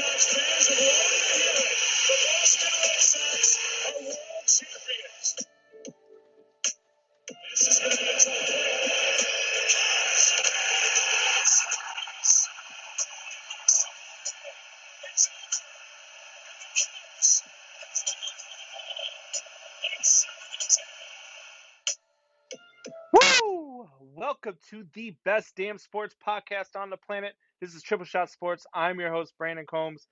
Sox fans have wanted to hear it. The Boston Red Sox are world champions. This has been a mental break. Woo! Welcome to the best damn sports podcast on the planet. This is Triple Shot Sports. I'm your host, Brandon Combs.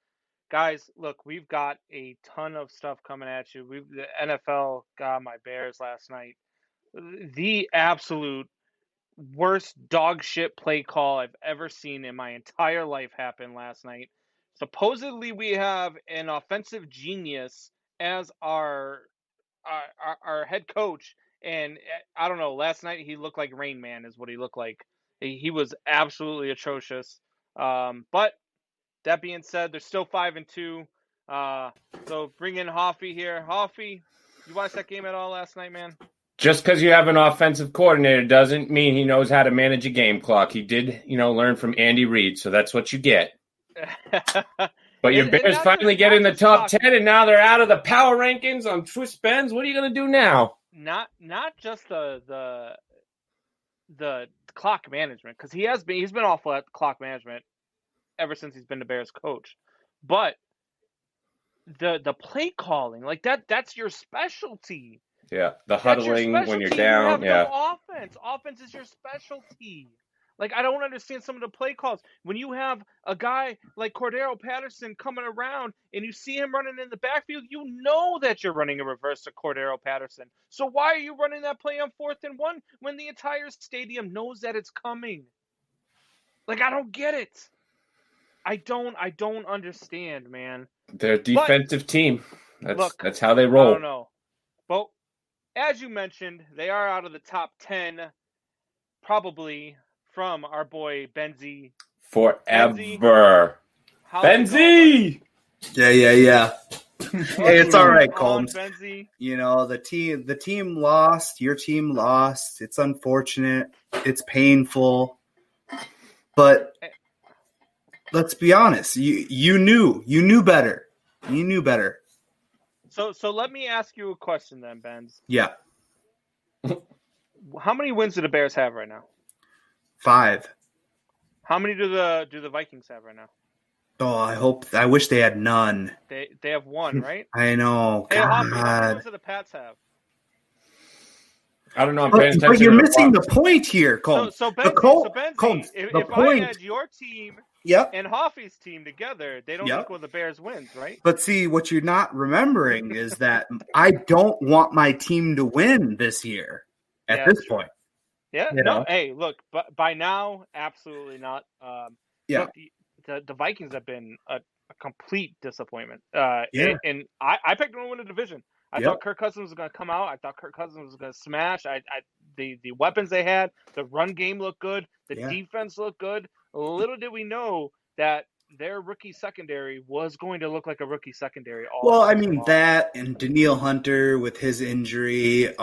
Guys, look, we've got a ton of stuff coming at you. The NFL got my Bears last night. The absolute worst dog shit play call I've ever seen in my entire life happened last night. Supposedly, we have an offensive genius as our head coach, and I don't know. Last night he looked like Rain Man, is what he looked like. He was absolutely atrocious. But that being said, they're still 5-2. So bring in Hoffy here. Hoffy, you watched that game at all last night, man? Just because you have an offensive coordinator doesn't mean he knows how to manage a game clock. He did, learn from Andy Reid, so that's what you get. But your Bears finally get in the top 10, and now they're out of the power rankings on Twist Benz. What are you going to do now? Not just the clock management, because he's been awful at clock management ever since he's been the Bears coach. But the play calling, like that's your specialty. Yeah, the huddling when you're down. You have no offense. Offense is your specialty. Like, I don't understand some of the play calls. When you have a guy like Cordero Patterson coming around and you see him running in the backfield, you know that you're running a reverse to Cordero Patterson. So why are you running that play on 4th and 1 when the entire stadium knows that it's coming? Like, I don't get it. I don't understand, man. They're a defensive team. That's how they roll. I don't know. But as you mentioned, they are out of the top 10, probably, from our boy Benzy. Forever. Benzy! Yeah. Hey, it's all right, Combs. Benzy. The team lost. Your team lost. It's unfortunate. It's painful. But let's be honest. You knew better. You knew better. So let me ask you a question then, Benz. Yeah. How many wins do the Bears have right now? 5. How many do the Vikings have right now? Oh, I wish they had none. They have 1, right? I know. Hey, God. how many wins do the Pats have? I don't know. I'm paying attention. But you're missing the point here, Combs. So Benzy, if I had your team and Hoffy's team together, they don't equal the Bears' wins, right? But see, what you're not remembering is that I don't want my team to win this year at this point. Yeah, no, hey, look, but by now, absolutely not. Look, the Vikings have been a complete disappointment. And I picked them to win the division. I thought Kirk Cousins was going to come out. I thought Kirk Cousins was going to smash. The weapons they had, the run game looked good. The defense looked good. Little did we know that their rookie secondary was going to look like a rookie secondary. That and Daniil Hunter with his injury,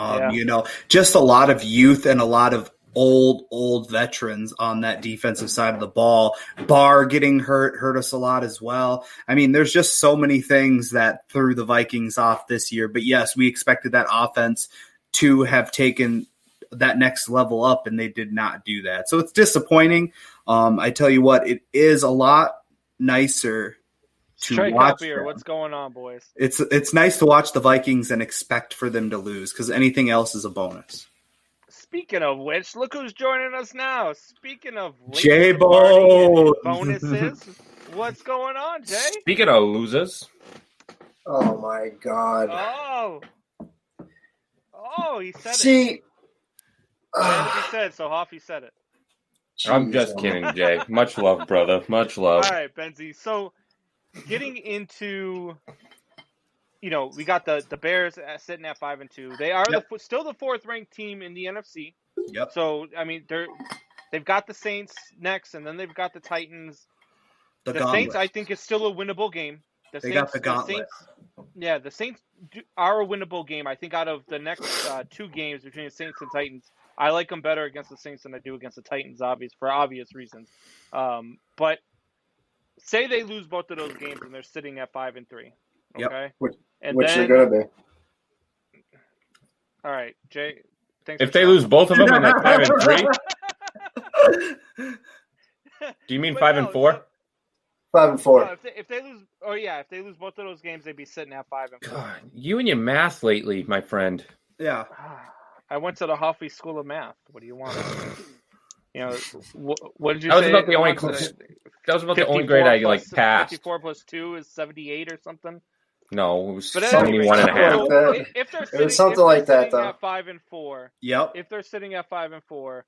just a lot of youth and a lot of old veterans on that defensive side of the ball. Barr getting hurt us a lot as well. I mean, there's just so many things that threw the Vikings off this year. But yes, we expected that offense to have taken that next level up, and they did not do that. So it's disappointing. I tell you what, it is a lot nicer to watch. What's going on, boys? It's nice to watch the Vikings and expect for them to lose, because anything else is a bonus. Speaking of which, look who's joining us now. Speaking of J-Bo bonuses, what's going on, Jay? Speaking of losers. Oh my God. Oh, he said it. He said, so Hoffy said it. I'm just kidding, Jay. Much love, brother. Much love. All right, Benzy. So, getting into, we got the Bears sitting at 5-2. They are still the 4th-ranked team in the NFC. Yep. So, I mean, they've got the Saints next, and then they've got the Titans. The Saints, I think, is still a winnable game. They got the gauntlet. The Saints are a winnable game. I think out of the next 2 games between the Saints and Titans, I like them better against the Saints than I do against the Titans, for obvious reasons. But say they lose both of those games and they're sitting at 5-3. Okay, Which and they're then going to be. all right, Jay. Thanks If for they telling lose me. both of them and they're 5-3, do you mean But 5-4? no, 5-4. No, if they lose, if they lose both of those games, they'd be sitting at 5-4. God, you and your math lately, my friend. Yeah. I went to the Hoffey School of Math. What do you want? What did you That was say? about the only. That was about the only grade I passed. 54 plus 2 is 78 or something. No, it was But 71 and a half. If they're It was something like that, though. At 5-4. Yep. If they're sitting at 5-4,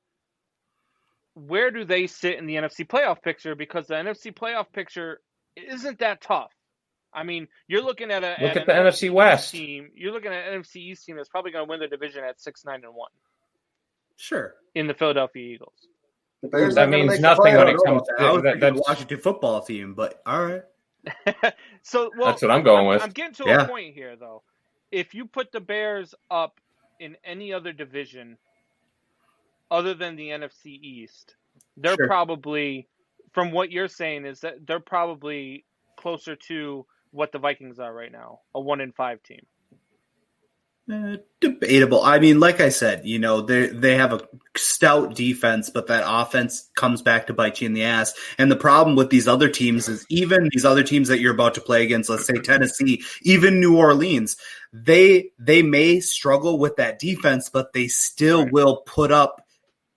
where do they sit in the NFC playoff picture? Because the NFC playoff picture isn't that tough. I mean, you're looking at Look at the NFC West team. You're looking at an NFC East team that's probably going to win the division at 6-9-1. Sure. In the Philadelphia Eagles. The Bears that aren't gonna means make nothing the when it playoffs. comes I was to thinking the Washington football team, but all right. So that's what I'm going with. I'm getting to a point here, though. If you put the Bears up in any other division other than the NFC East, they're probably, from what you're saying, is that they're probably closer to what the Vikings are right now, a 1-5 team. Debatable. I mean, like I said, they have a stout defense, but that offense comes back to bite you in the ass. And the problem with these other teams is even these other teams that you're about to play against, let's say Tennessee, even New Orleans, they may struggle with that defense, but they still will put up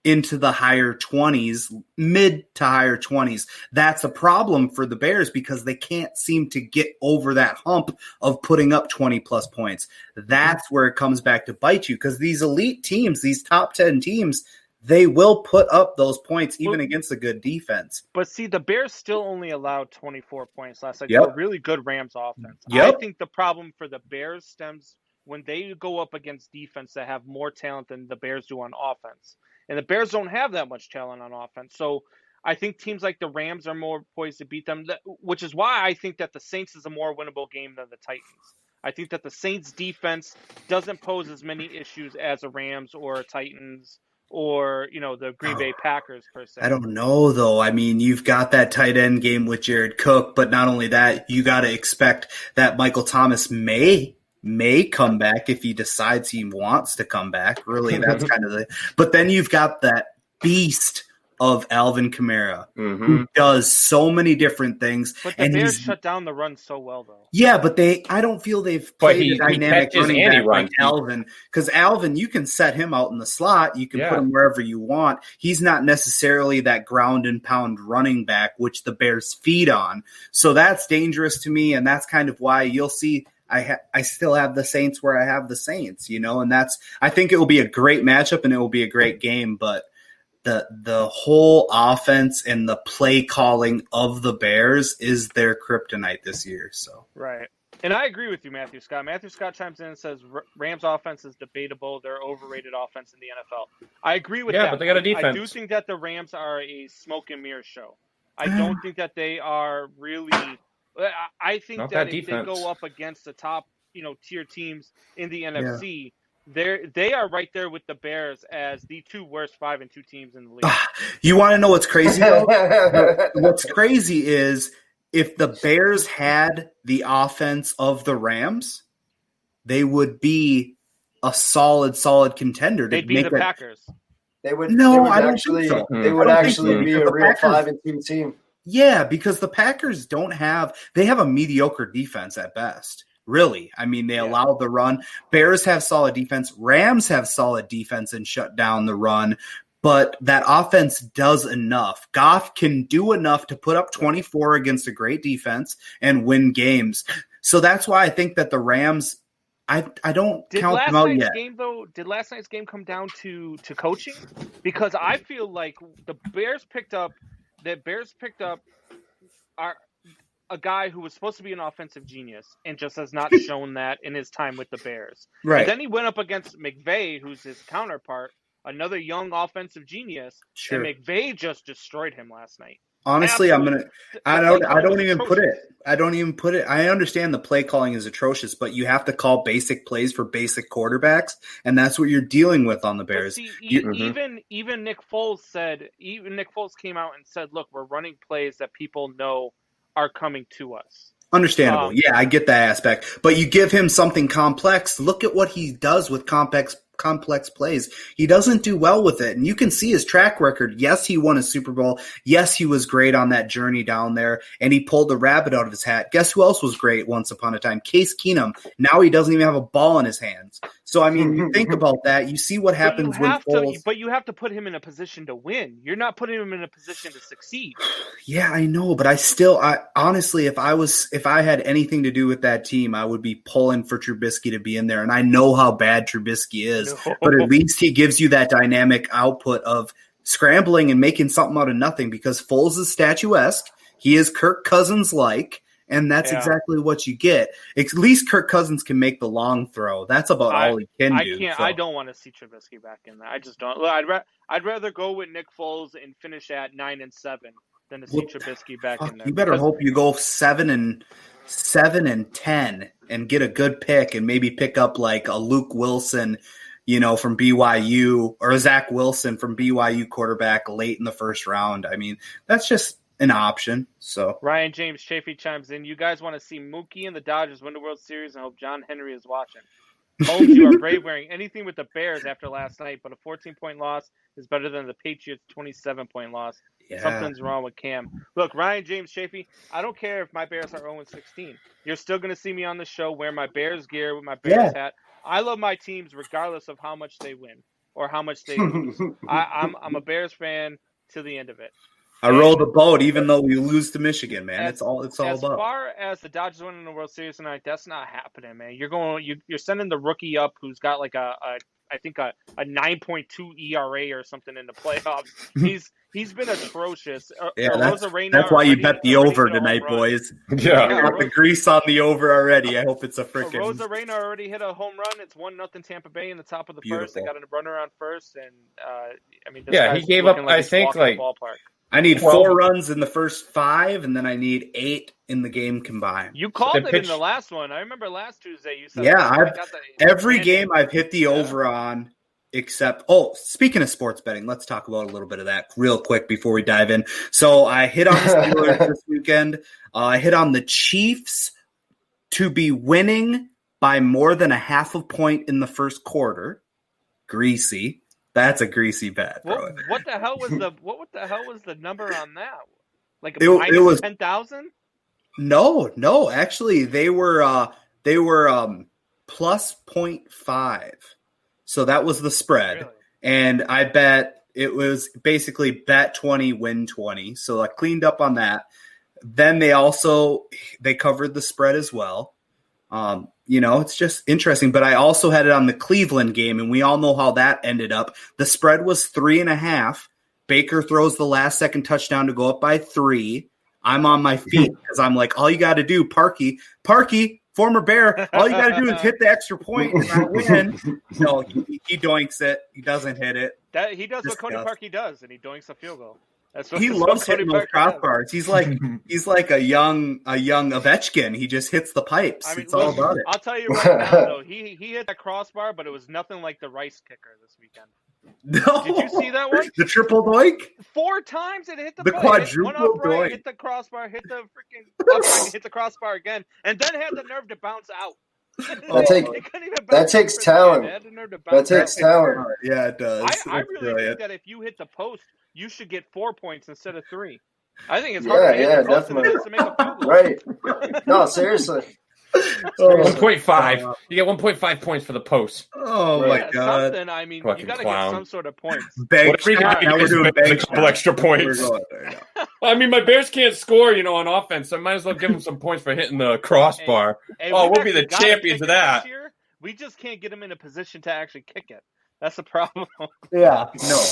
into the higher 20s, mid to higher 20s. That's a problem for the Bears because they can't seem to get over that hump of putting up 20-plus points. That's where it comes back to bite you because these elite teams, these top 10 teams, they will put up those points even against a good defense. But see, the Bears still only allowed 24 points last night. Yep. A really good Rams offense. Yep. I think the problem for the Bears stems when they go up against defense that have more talent than the Bears do on offense. And the Bears don't have that much talent on offense. So I think teams like the Rams are more poised to beat them, which is why I think that the Saints is a more winnable game than the Titans. I think that the Saints defense doesn't pose as many issues as a Rams or a Titans or, the Green Bay Packers per se. I don't know, though. I mean, you've got that tight end game with Jared Cook, but not only that, you got to expect that Michael Thomas may come back if he decides he wants to come back. Really, that's kind of but then you've got that beast of Alvin Kamara who does so many different things. But the Bears shut down the run so well, though. Yeah, but I don't feel they've played a dynamic running back like Alvin. Because Alvin, you can set him out in the slot. You can put him wherever you want. He's not necessarily that ground and pound running back, which the Bears feed on. So that's dangerous to me, and that's kind of why you'll see I still have the Saints where I have the Saints, and I think it will be a great matchup and it will be a great game, but the whole offense and the play calling of the Bears is their kryptonite this year. So right. And I agree with you, Matthew Scott. Matthew Scott chimes in and says Rams offense is debatable. They're overrated offense in the NFL. I agree with that. Yeah, but they got a defense. I do think that the Rams are a smoke and mirror show. I don't think that they are really I think that if they go up against the top, tier teams in the NFC, they are right there with the Bears as the two worst 5-2 teams in the league. You want to know what's crazy, though? What's crazy is if the Bears had the offense of the Rams, they would be a solid contender. They'd be the Packers. They would. No, I don't think so. They would actually be a real 5-2 team. Yeah, because the Packers they have a mediocre defense at best. Really. I mean, they allow the run. Bears have solid defense. Rams have solid defense and shut down the run. But that offense does enough. Goff can do enough to put up 24 against a great defense and win games. So that's why I think that the Rams, I don't count them out yet. Did last night's game come down to coaching? Because I feel like the Bears picked up a guy who was supposed to be an offensive genius and just has not shown that in his time with the Bears. Right. And then he went up against McVay, who's his counterpart, another young offensive genius. Sure. And McVay just destroyed him last night. Honestly, I don't even put it. I understand the play calling is atrocious, but you have to call basic plays for basic quarterbacks, and that's what you're dealing with on the Bears. See, even Nick Foles came out and said, "Look, we're running plays that people know are coming to us. Understandable. Yeah, I get that aspect. But you give him something complex. Look at what he does with complex plays. He doesn't do well with it. And you can see his track record. Yes, he won a Super Bowl. Yes, he was great on that journey down there. And he pulled the rabbit out of his hat. Guess who else was great once upon a time? Case Keenum. Now he doesn't even have a ball in his hands. So, I mean, you think about that. You see what happens when Foles. But you have to put him in a position to win. You're not putting him in a position to succeed. Yeah, I know. But honestly, if I had anything to do with that team, I would be pulling for Trubisky to be in there. And I know how bad Trubisky is. No. But at least he gives you that dynamic output of scrambling and making something out of nothing, because Foles is statuesque. He is Kirk Cousins-like. And that's exactly what you get. At least Kirk Cousins can make the long throw. That's about all he can do. I don't want to see Trubisky back in there. I just don't. Look, I'd rather go with Nick Foles and finish at 9-7 than to see Trubisky back in there. You better hope you go 7-10 and get a good pick and maybe pick up like a Luke Wilson, from BYU, or a Zach Wilson from BYU quarterback late in the first round. I mean, that's just an option. So Ryan James Chafee chimes in. You guys want to see Mookie and the Dodgers win the World Series, and hope John Henry is watching. Holmes, you are brave wearing anything with the Bears after last night, but a 14-point loss is better than the Patriots' 27-point loss. Yeah. Something's wrong with Cam. Look, Ryan James Chafee, I don't care if my Bears are 0-16. You're still going to see me on the show wearing my Bears gear with my Bears hat. I love my teams regardless of how much they win or how much they lose. I'm a Bears fan to the end of it. I roll the boat even though we lose to Michigan, man. It's all about. As far as the Dodgers winning the World Series tonight, that's not happening, man. You're sending the rookie up who's got like a 9.2 ERA or something in the playoffs. He's been atrocious. That's why you bet the over tonight, boys. Yeah, got the grease on the over already. I hope it's a freaking. Rosarena already hit a home run. It's 1-0 Tampa Bay in the top of the first. They got a runner on first, and he gave up. I think like ballpark. I need 4 runs in the first 5, and then I need 8 in the game combined. You called it in the last one. I remember last Tuesday you said. Yeah, every game I've hit the over on, except speaking of sports betting, let's talk about a little bit of that real quick before we dive in. So I hit on the Steelers this weekend. I hit on the Chiefs to be winning by more than a half a point in the first quarter. Greasy. That's a greasy bet, bro. What the hell was the number on that? Like it was 10,000? No. Actually, they were plus 0.5. So that was the spread. Really? And I bet it was basically bet 20, win 20. So I cleaned up on that. Then they covered the spread as well. It's just interesting. But I also had it on the Cleveland game, and we all know how that ended up. The spread was 3.5. Baker throws the last second touchdown to go up by 3. I'm on my feet because I'm like, all you got to do, Parkey, former Bear, all you got to do is hit the extra point and I win. No, he doinks it. He doesn't hit it. He does what Cody Parkey does, and he doinks a field goal. He loves hitting those crossbars. He's like a young Ovechkin. He just hits the pipes. I mean, it's all about it. I'll tell you right now, though, he hit that crossbar, but it was nothing like the Rice kicker this weekend. No, did you see that one? The triple doink? 4 times it hit the quadruple doink. Hit the crossbar, hit the freaking upright, hit the crossbar again, and then had the nerve to bounce out. That takes talent. That takes talent. Yeah, it does. I really think that if you hit the post, you should get 4 points instead of 3. I think it's hard to hit the post to make a field goal. Right. No, seriously. 1.5. You get 1.5 points for the post. Oh my god! Something. I mean, you got to get some sort of points. We're doing a couple extra points. I mean, my Bears can't score, on offense. So I might as well give them some points for hitting the crossbar. We'll be the champions of that. We just can't get them in a position to actually kick it. That's the problem. Yeah. No,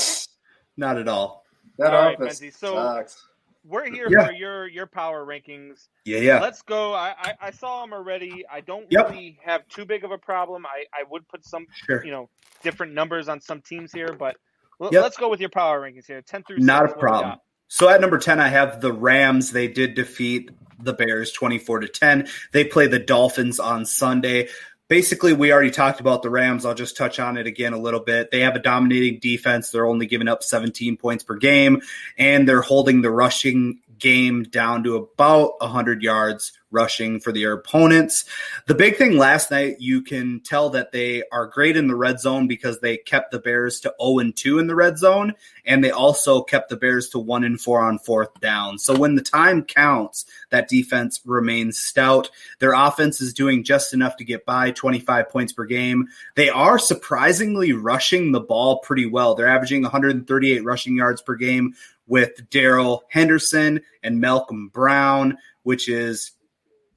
not at all. That offense sucks. We're here for your power rankings. Yeah. Let's go. I saw them already. I don't really have too big of a problem. I would put some, different numbers on some teams here, but let's go with your power rankings here. 10 through 6. Not a problem. So at number 10, I have the Rams. They did defeat the Bears 24-10. They play the Dolphins on Sunday. Basically, we already talked about the Rams. I'll just touch on it again a little bit. They have a dominating defense. They're only giving up 17 points per game, and they're holding the rushing game down to about 100 yards rushing for their opponents. The big thing last night, you can tell that they are great in the red zone because they kept the Bears to 0-2 in the red zone, and they also kept the Bears to 1-4 on fourth down. So when the time counts, that defense remains stout. Their offense is doing just enough to get by, 25 points per game. They are surprisingly rushing the ball pretty well. They're averaging 138 rushing yards per game with Darrell Henderson and Malcolm Brown, which is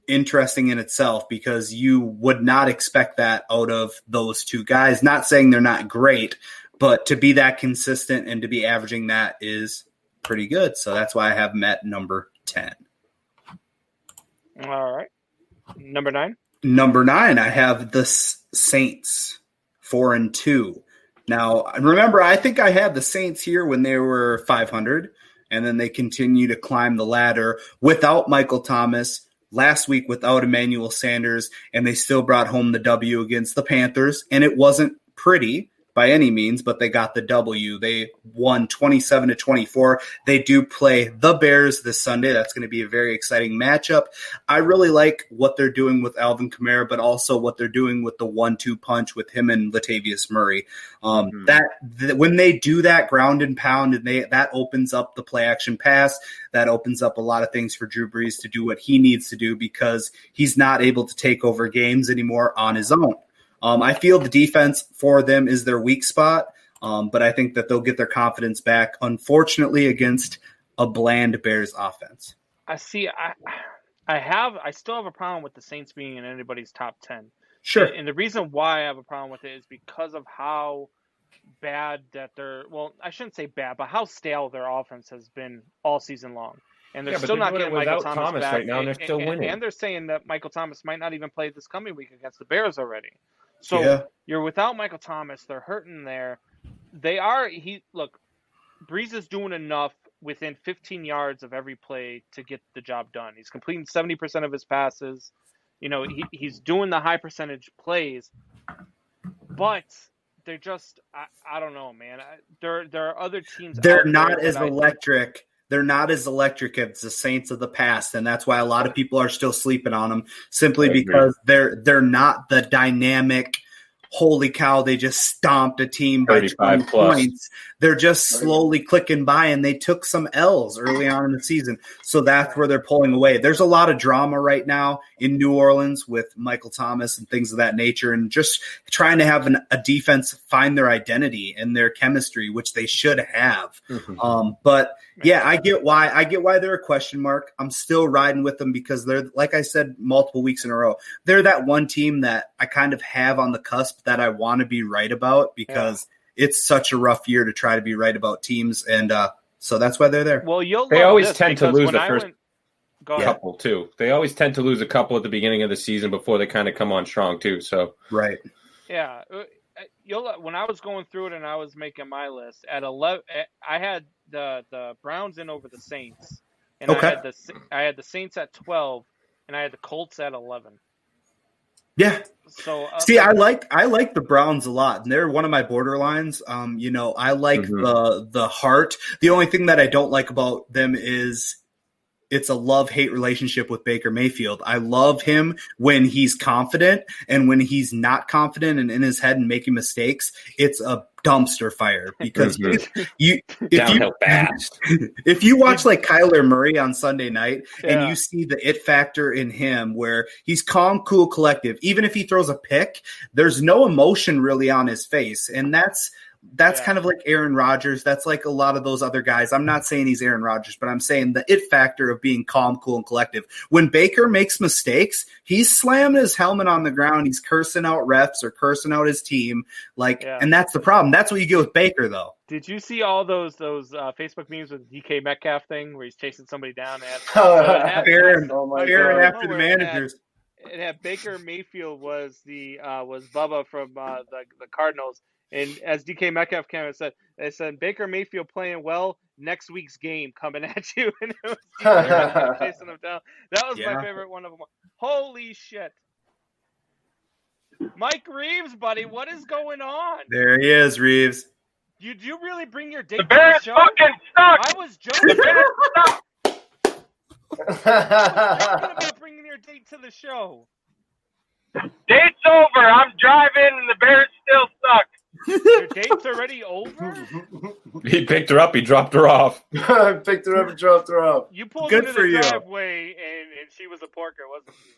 interesting in itself because you would not expect that out of those two guys. Not saying they're not great, but to be that consistent and to be averaging that is pretty good. So that's why I have them at number 10. All right. Number 9? Number 9, I have the Saints, 4-2. Now, remember, I think I had the Saints here when they were 500, and then they continue to climb the ladder without Michael Thomas, last week without Emmanuel Sanders, and they still brought home the W against the Panthers, and it wasn't pretty by any means, but they got the W. They won 27-24. They do play the Bears this Sunday. That's going to be a very exciting matchup. I really like what they're doing with Alvin Kamara, but also what they're doing with the 1-2 punch with him and Latavius Murray. When they do that ground and pound, and that opens up the play action pass, that opens up a lot of things for Drew Brees to do what he needs to do because he's not able to take over games anymore on his own. I feel the defense for them is their weak spot, but I think that they'll get their confidence back, unfortunately, against a bland Bears offense. I still have a problem with the Saints being in anybody's top 10. Sure. And the reason why I have a problem with it is because of how bad that I shouldn't say bad, but how stale their offense has been all season long. And they're still not getting Michael Thomas back right now, and they're still winning. And they're saying that Michael Thomas might not even play this coming week against the Bears already. So You're without Michael Thomas. They're hurting there. Brees is doing enough within 15 yards of every play to get the job done. He's completing 70% of his passes. He's doing the high percentage plays, but they're just, I don't know, man. There are other teams. They're not as electric. They're not as electric as the Saints of the past, and that's why a lot of people are still sleeping on them, simply because they're not the dynamic, holy cow, they just stomped a team by 20 points. They're just slowly clicking by, and they took some L's early on in the season. So that's where they're pulling away. There's a lot of drama right now in New Orleans with Michael Thomas and things of that nature, and just trying to have a defense find their identity and their chemistry, which they should have. But yeah, I get why they're a question mark. I'm still riding with them because they're, like I said multiple weeks in a row, they're that one team that I kind of have on the cusp that I want to be right about because it's such a rough year to try to be right about teams. And so that's why they're there. Well, they always tend to lose the first couple too. They always tend to lose a couple at the beginning of the season before they kind of come on strong too. So right. Yeah. When I was going through it and I was making my list at 11, I had the Browns in over the Saints, and I had the Saints at 12, and I had the Colts at 11. Yeah. So see, I like the Browns a lot, and they're one of my borderlines. I like the heart. The only thing that I don't like about them is it's a love-hate relationship with Baker Mayfield. I love him when he's confident, and when he's not confident and in his head and making mistakes, it's a dumpster fire because if you watch like Kyler Murray on Sunday night and you see the it factor in him where he's calm, cool, collective, even if he throws a pick, there's no emotion really on his face. And that's kind of like Aaron Rodgers. That's like a lot of those other guys. I'm not saying he's Aaron Rodgers, but I'm saying the it factor of being calm, cool, and collective. When Baker makes mistakes, he's slamming his helmet on the ground. He's cursing out refs or cursing out his team. And that's the problem. That's what you get with Baker, though. Did you see all those Facebook memes with DK Metcalf thing where he's chasing somebody down? Aaron after the managers. It had Baker Mayfield was Bubba from the Cardinals. And as DK Metcalf came and said Baker Mayfield playing well, next week's game coming at you. And it was chasing him down. That was my favorite one of them. Holy shit. Mike Reeves, buddy, what is going on? There he is, Reeves. You really bring your date to the show? Fucking suck. I was joking. Talking about bringing your date to the show. Date's over. I'm driving, and the Bears still suck. Your date's already over? He picked her up. He dropped her off. I picked her up and dropped her off. You pulled Good into for the you. driveway, and she was a porker, wasn't she?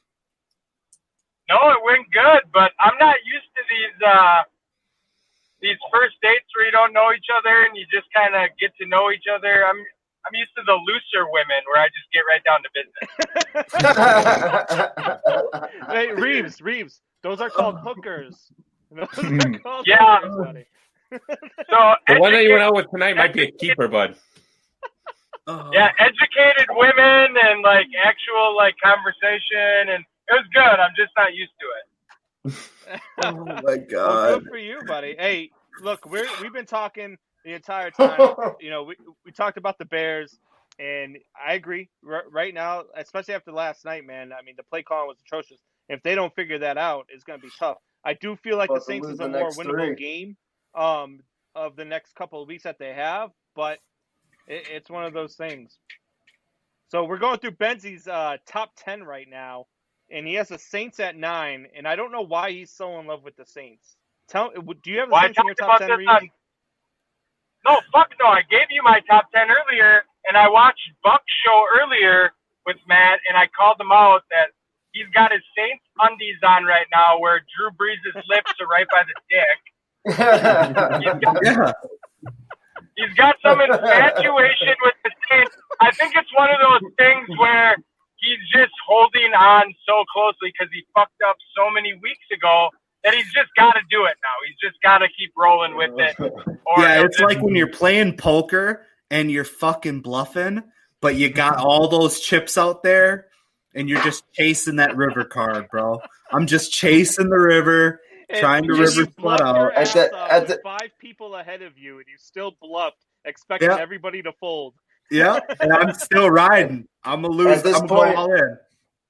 No, it went good, but I'm not used to these first dates where you don't know each other and you just kind of get to know each other. I'm used to the looser women where I just get right down to business. Hey, Reeves, those are called hookers. Those are called Yeah. hookers, buddy. So The one that you went out with tonight might be a keeper, bud. Yeah, educated women and like actual like conversation, and it was good. I'm just not used to it. Oh my Well, God. good for you, buddy. Hey, look, we've been talking the entire time. You know, we talked about the Bears, and I agree. Right now, especially after last night, man. I mean, the play calling was atrocious. If they don't figure that out, it's going to be tough. I do feel like the Saints is a more winnable game of the next couple of weeks that they have, but it's one of those things. So we're going through Benzie's top 10 right now, and he has the Saints at 9, and I don't know why he's so in love with the Saints. Do you have the Saints in your top 10, Reeves? No, fuck no. I gave you my top 10 earlier, and I watched Buck's show earlier with Matt, and I called him out that he's got his Saints undies on right now where Drew Brees' lips are right by the dick. He's got some infatuation with the Saints. I think it's one of those things where he's just holding on so closely because he fucked up so many weeks ago that he's just got to do it now. He's just got to keep rolling with it. Yeah, it's like when you're playing poker and you're fucking bluffing, but you got all those chips out there and you're just chasing that river card, bro. I'm just chasing the river, trying to river split out. With 5 people ahead of you, and you still bluffed, expecting everybody to fold. Yeah, and I'm still riding. I'm a loser. I'm going all in.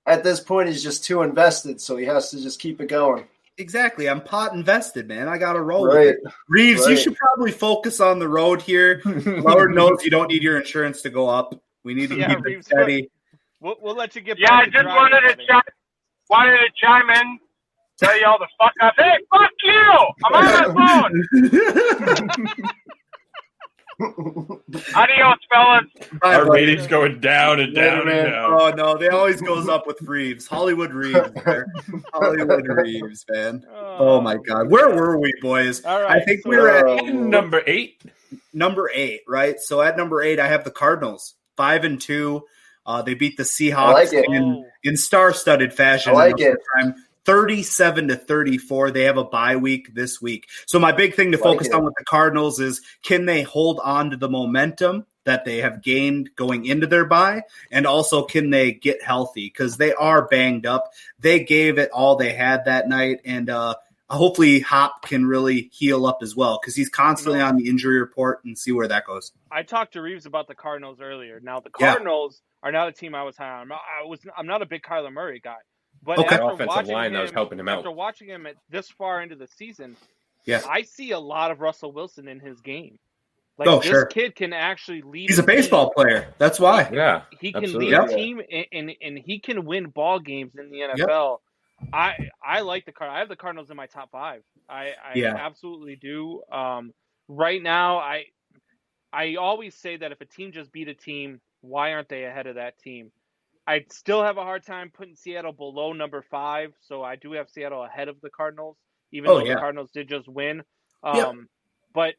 At this point, he's just too invested, so he has to just keep it going. Exactly. I'm pot invested, man. I got to roll with it. Reeves, you should probably focus on the road here. Lord knows you don't need your insurance to go up. We need to keep it steady. We'll let you get back I just wanted to chime in, tell you all the fuck up. Hey, fuck you! I'm on my phone! Adios, fellas. Our ratings going down and down and down. Oh, no. They always goes up with Reeves. Hollywood Reeves. Hollywood Reeves, man. Oh, my God. Where were we, boys? All right, I think we were at number 8. Number 8, right? So at number 8, I have the Cardinals, 5-2. They beat the Seahawks in star-studded fashion. I like it. 37-34. They have a bye week this week. So my big thing to focus on with the Cardinals is, can they hold on to the momentum that they have gained going into their bye? And also, can they get healthy? Because they are banged up. They gave it all they had that night. And hopefully Hop can really heal up as well, because he's constantly on the injury report, and see where that goes. I talked to Reeves about the Cardinals earlier. Now, the Cardinals are not a team I was high on. I'm not a big Kyler Murray guy. But offensive line that was helping him out. After watching him this far into the season, I see a lot of Russell Wilson in his game. Like, this kid can actually lead. He's a baseball player. That's why. Yeah, he can lead a team, and he can win ball games in the NFL. I like the Cardinals. I have the Cardinals in my top 5. I absolutely do. Right now, I always say that if a team just beat a team, why aren't they ahead of that team? I still have a hard time putting Seattle below number 5, so I do have Seattle ahead of the Cardinals, even though the Cardinals did just win. But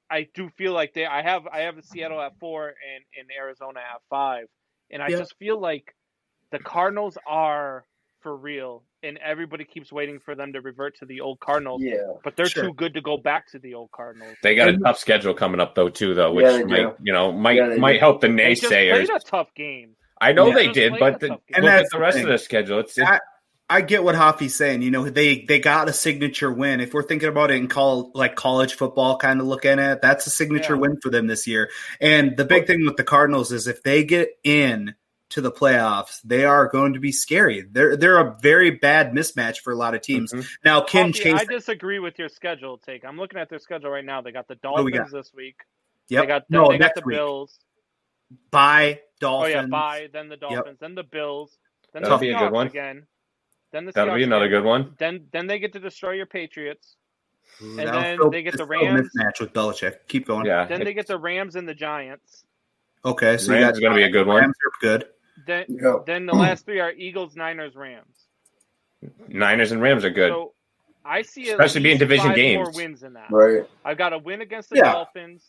I do feel like I have Seattle at 4 and Arizona at 5, and I just feel like the Cardinals are for real, and everybody keeps waiting for them to revert to the old Cardinals. Yeah, but they're too good to go back to the old Cardinals. They got a tough schedule coming up which might help the naysayers. They just played a tough game. I know they did, but look at the rest of the schedule. I get what Hoffy's saying. You know, they got a signature win. If we're thinking about it in college football, kind of looking at it, that's a signature win for them this year. And the big thing with the Cardinals is, if they get in to the playoffs, they are going to be scary. They're a very bad mismatch for a lot of teams. Now, I disagree with your schedule take. I'm looking at their schedule right now. They got the Dolphins this week. Yep. They got the Bills. Bye, Dolphins. Oh yeah, bye. Then the Dolphins. Then the Bills. Then That'll the be a Seahawks good one. again. Then the That'll Seahawks be another again. good one. Then they get to destroy your Patriots. Ooh, And that'll then still- they get the it's still a Rams. mismatch with Belichick. Keep going. Yeah. Then they get the Rams and the Giants. Okay, so Rams is going to be a good one. Rams are good. Then the last three are Eagles, Niners, Rams. Niners and Rams are good. So I see Especially at being least division 5 games. more wins in that. Right. I've got a win against the Yeah. Dolphins.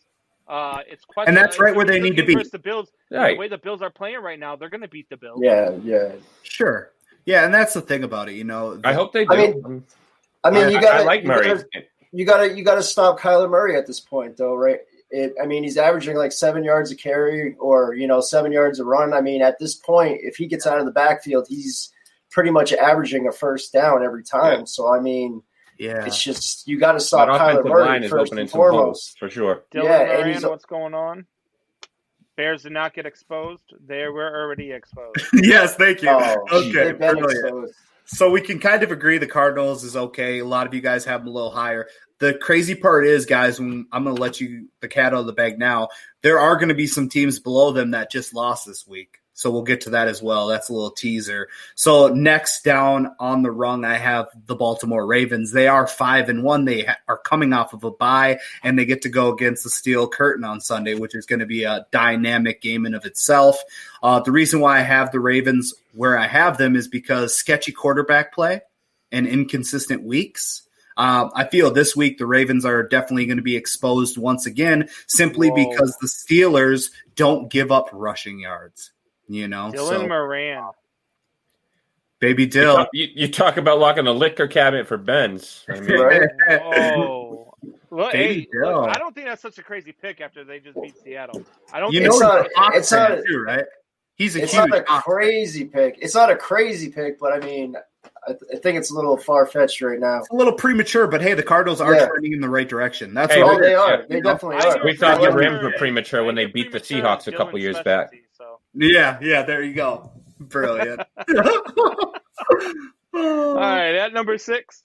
It's And that's right where they need to be. Versus the Bills. Right. The way the Bills are playing right now, they're going to beat the Bills. Yeah. Sure. Yeah, and that's the thing about it. I hope they do. I mean, you got. I like Murray. You got to stop Kyler Murray at this point, though, right? He's averaging like 7 yards a carry, or 7 yards a run. I mean, at this point, if he gets out of the backfield, he's pretty much averaging a first down every time. Yeah. So I mean, Yeah, it's just you got to stop That Kyler offensive Murray line is first opening and some holes foremost. for sure. Dylan Yeah, and Moran, he's- what's going on? Bears did not get exposed. They were already exposed. yes, thank you. Oh, Okay, they've been brilliant. exposed. So we can kind of agree the Cardinals is okay. A lot of you guys have them a little higher. The crazy part is, guys, when I'm going to let you the cat out of the bag now, there are going to be some teams below them that just lost this week. So we'll get to that as well. That's a little teaser. So next down on the rung, I have the Baltimore Ravens. They are 5-1. They are coming off of a bye, and they get to go against the Steel Curtain on Sunday, which is going to be a dynamic game in of itself. The reason why I have the Ravens where I have them is because sketchy quarterback play and inconsistent weeks. I feel this week the Ravens are definitely going to be exposed once again, simply because the Steelers don't give up rushing yards. Dylan Moran. Baby Dill. You talk about locking the liquor cabinet for Benz. I mean, Right? Oh. Well, Baby hey, look, Dill. I don't think that's such a crazy pick after they just beat Seattle. I don't. You think know It's he's not- a it's not- too, right? He's a It's huge not a Hawks fan. crazy pick. It's not a crazy pick, but I mean, I think it's a little far fetched right now. It's a little premature, but hey, the Cardinals are Yeah. trending in the right direction. That's Hey, what Oh, it they is. are. They You know? definitely I are. hear We thought the premature Rams were premature when they beat the premature Seahawks a couple Dylan's years back. specialty, so. Yeah, there you go. Brilliant. All right, at number 6.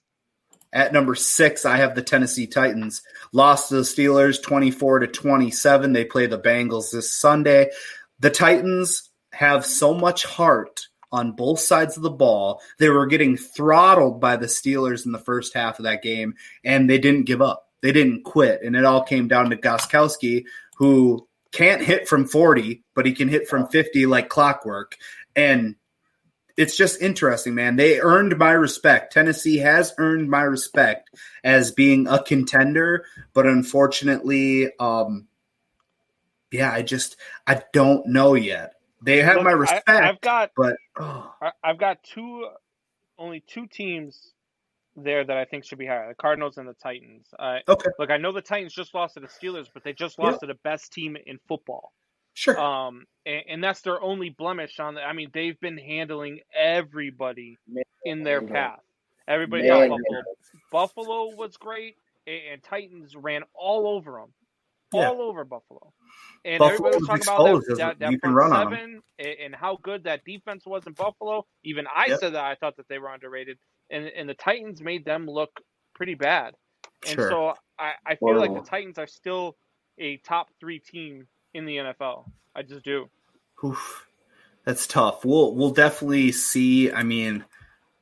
At number 6, I have the Tennessee Titans. Lost to the Steelers 24-27. They play the Bengals this Sunday. The Titans have so much heart on both sides of the ball. They were getting throttled by the Steelers in the first half of that game, and they didn't give up. They didn't quit, and it all came down to Gostkowski, who can't hit from 40, but he can hit from 50 like clockwork. And it's just interesting, man. They earned my respect. Tennessee has earned my respect as being a contender, but unfortunately, I don't know yet. They have Look, my respect, I've got only two teams there that I think should be higher: the Cardinals and the Titans. Okay. Look, I know the Titans just lost to the Steelers, but they just lost to the best team in football. Sure. And that's their only blemish on the. I mean, they've been handling everybody in their path. Everybody thought Buffalo. Buffalo was great, and Titans ran all over them, all over Buffalo. And Buffalo everybody was was talking about exposed, that you can front run on seven and how good that defense was in Buffalo. Even I said that I thought that they were underrated, and the Titans made them look pretty bad. And Sure. so I feel like the Titans are still a top 3 team in the NFL. I just do. Oof. That's tough. We'll definitely see. I mean,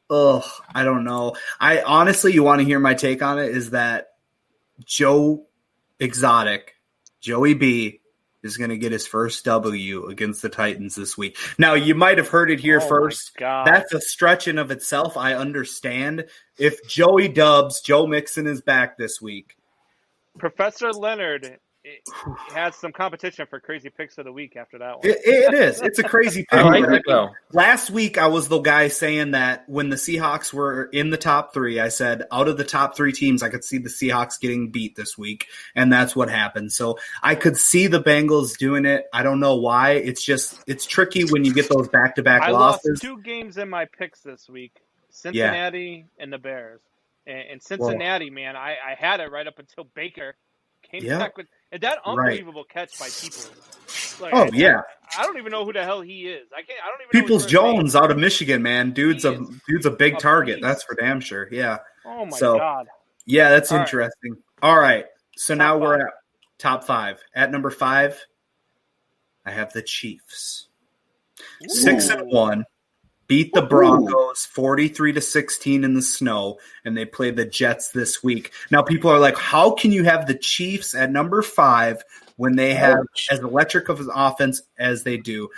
I don't know. I honestly, you want to hear my take on it, is that Joey B, is going to get his first W against the Titans this week. Now, you might have heard it here first. God. That's a stretch in of itself. I understand. If Joe Mixon is back this week. Professor Leonard has some competition for crazy picks of the week after that one. It is. It's a crazy pick. I like it, though. Last week, I was the guy saying that when the Seahawks were in the top 3, I said out of the top 3 teams, I could see the Seahawks getting beat this week, and that's what happened. So I could see the Bengals doing it. I don't know why. It's tricky when you get those back-to-back I losses. lost 2 games in my picks this week, Cincinnati and the Bears. And Cincinnati, man, I had it right up until Baker came back with that unbelievable catch by Peoples. Like, I don't even know who the hell he is. I don't even know Peoples his first name. Jones out of Michigan, man. Dude's a big target. beast. That's for damn sure. Yeah. Oh my So, God. Yeah, that's All right. interesting. All right. So Top now we're 5. at top 5. At number 5, I have the Chiefs. 6-1. Beat the Broncos 43-16 in the snow, and they play the Jets this week. Now, people are like, how can you have the Chiefs at number 5 when they have as electric of an offense as they do?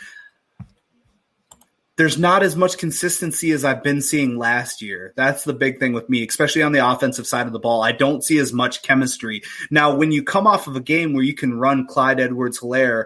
There's not as much consistency as I've been seeing last year. That's the big thing with me, especially on the offensive side of the ball. I don't see as much chemistry. Now, when you come off of a game where you can run Clyde Edwards-Helaire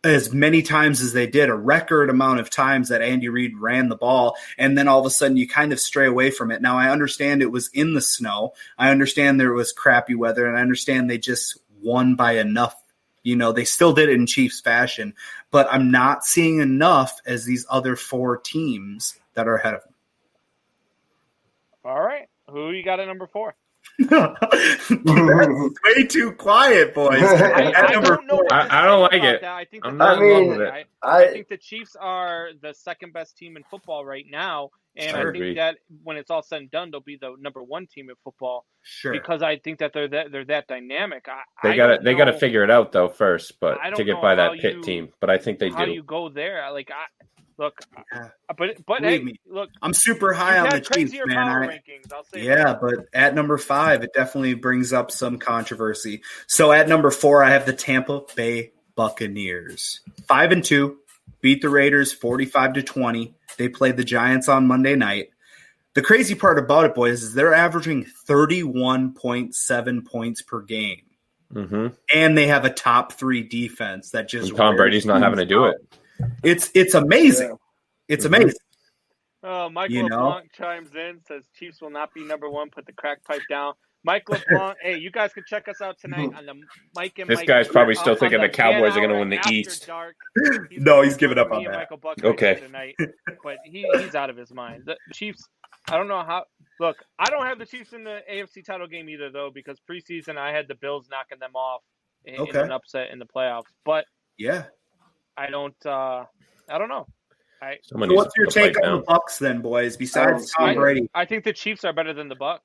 as many times as they did, a record amount of times that Andy Reid ran the ball, and then all of a sudden you kind of stray away from it. Now, I understand it was in the snow. I understand there was crappy weather, and I understand they just won by enough. They still did it in Chiefs fashion, but I'm not seeing enough as these other 4 teams that are ahead of them. All right. Who you got at number 4? That's way too quiet, boys. I don't know. I don't like it. I think I'm not in love with it. I think the Chiefs are the second best team in football right now, and I think that when it's all said and done, they'll be the number 1 team in football. Sure. Because I think that they're that dynamic. They got to figure it out though first, but to get by that Pitt team. But I think they do. How you go there? Look, but believe me, look, I'm super high on the Chiefs, man. Rankings, I'll say but at number 5, it definitely brings up some controversy. So at number 4, I have the Tampa Bay Buccaneers. 5-2, beat the Raiders 45-20. They played the Giants on Monday night. The crazy part about it, boys, is they're averaging 31.7 points per game. Mm-hmm. And they have a top 3 defense that just – Tom Brady's not having to do it. It's amazing. Yeah. It's amazing. Michael LeBlanc chimes in, says Chiefs will not be number 1. Put the crack pipe down. Mike LeBlanc, hey, you guys can check us out tonight on the Mike and This Mike. guy's probably still thinking the Cowboys are going to win the East. No, he's giving up on that. Okay. Tonight, but he's out of his mind. The Chiefs, I don't know how. Look, I don't have the Chiefs in the AFC title game either, though, because preseason I had the Bills knocking them off in an upset in the playoffs. But yeah. I don't know. So what's your take on the Bucs then, boys? Besides Tom Brady, I think the Chiefs are better than the Bucs.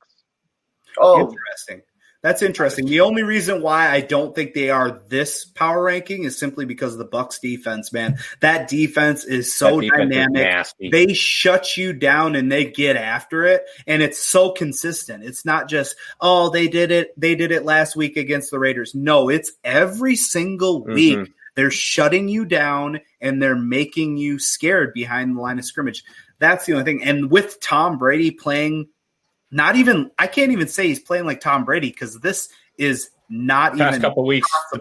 Oh, interesting. That's interesting. The only reason why I don't think they are this power ranking is simply because of the Bucs defense, man. That defense is so dynamic. They shut you down and they get after it, and it's so consistent. It's not just, they did it last week against the Raiders. No, it's every single week. Mm-hmm. They're shutting you down, and they're making you scared behind the line of scrimmage. That's the only thing. And with Tom Brady playing I can't even say he's playing like Tom Brady because this is not even the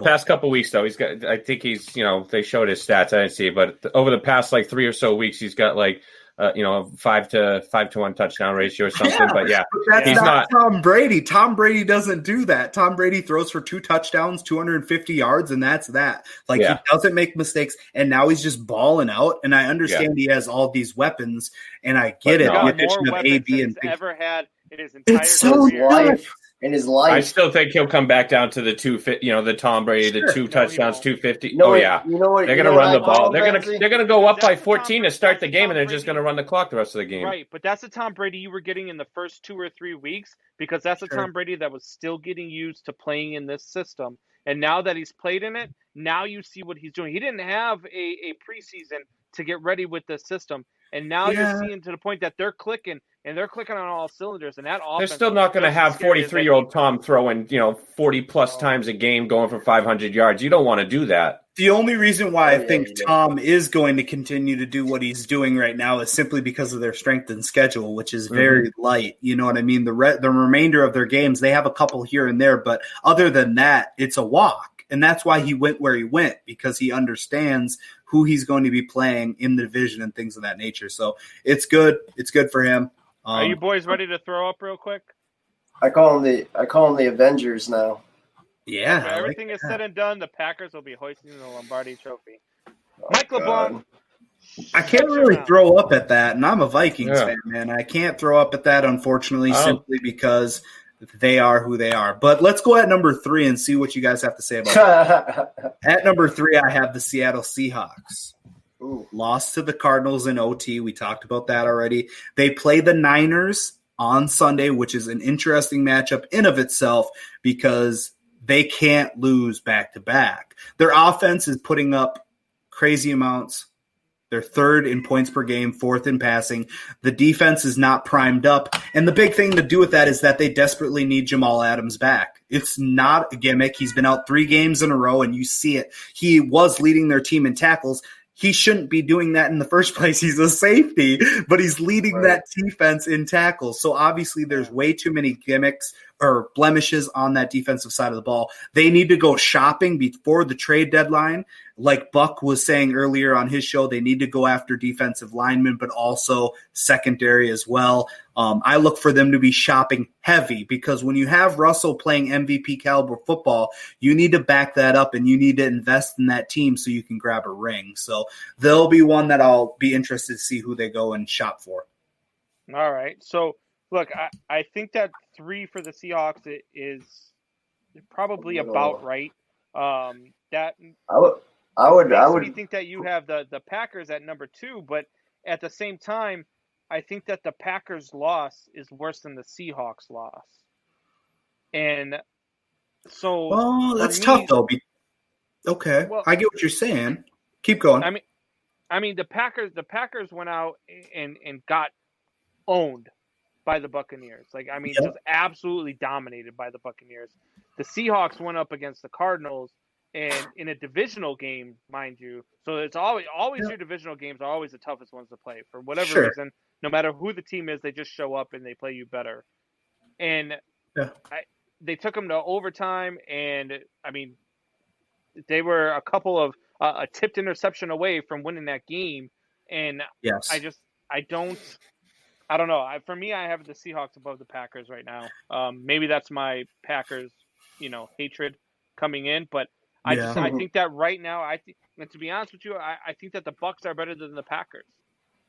past couple weeks, though, he's got. I think he's. They showed his stats. I didn't see it, but over the past 3 or so weeks, he's got 5 to 1 touchdown ratio or something. Yeah, but he's not Tom Brady. Tom Brady doesn't do that. Tom Brady throws for 2 touchdowns, 250 yards, and that's that. He doesn't make mistakes, and now he's just balling out. And I understand he has all these weapons, and I get it. The addition of AB and ever had in his entire career. In his life, I still think he'll come back down to the 250. The Tom Brady, the 2 touchdowns, 250. You know what, they're going to run the ball. They're going to go up by 14 to start the game, and they're just going to run the clock the rest of the game. Right, but that's the Tom Brady you were getting in the first 2 or 3 weeks because that's the Tom Brady that was still getting used to playing in this system. And now that he's played in it, now you see what he's doing. He didn't have a preseason to get ready with this system, and now you're seeing to the point that they're clicking. And they're clicking on all cylinders, and that offense. They're still not going to have 43-year-old Tom throwing, 40-plus times a game going for 500 yards. You don't want to do that. The only reason why I think Tom is going to continue to do what he's doing right now is simply because of their strength and schedule, which is very light. You know what I mean? The remainder of their games, they have a couple here and there, but other than that, it's a walk. And that's why he went where he went, because he understands who he's going to be playing in the division and things of that nature. So it's good. It's good for him. Are you boys ready to throw up real quick? I call them the Avengers now. Yeah. When everything is said and done, the Packers will be hoisting the Lombardi Trophy. Mike LeBlanc. I can't really throw up at that, and I'm a Vikings fan, man. I can't throw up at that, unfortunately, simply because they are who they are. But let's go at number 3 and see what you guys have to say about that. At number 3, I have the Seattle Seahawks. Ooh. Lost to the Cardinals in OT. We talked about that already. They play the Niners on Sunday, which is an interesting matchup in of itself because they can't lose back-to-back. Their offense is putting up crazy amounts. They're third in points per game, fourth in passing. The defense is not primed up. And the big thing to do with that is that they desperately need Jamal Adams back. It's not a gimmick. He's been out 3 games in a row, and you see it. He was leading their team in tackles. He shouldn't be doing that in the first place. He's a safety, but he's leading that defense in tackles. So obviously there's way too many gimmicks or blemishes on that defensive side of the ball. They need to go shopping before the trade deadline. Like Buck was saying earlier on his show, they need to go after defensive linemen, but also secondary as well. I look for them to be shopping heavy because when you have Russell playing MVP caliber football, you need to back that up and you need to invest in that team so you can grab a ring. So they'll be one that I'll be interested to see who they go and shop for. All right. So, look, I think that 3 for the Seahawks is probably about right. That I would think that you have the Packers at number 2, but at the same time, I think that the Packers' loss is worse than the Seahawks' loss. And so, that's tough though. Okay, well, I get what you're saying. Keep going. I mean, the Packers went out and got owned by the Buccaneers. Just absolutely dominated by the Buccaneers. The Seahawks went up against the Cardinals. And in a divisional game, mind you, so it's always your divisional games are always the toughest ones to play for whatever reason. No matter who the team is, they just show up and they play you better. And they took them to overtime, and they were a couple of a tipped interception away from winning that game. And I don't know. For me, I have the Seahawks above the Packers right now. Maybe that's my Packers, hatred coming in, but. I think that right now, and to be honest with you, I think that the Bucs are better than the Packers.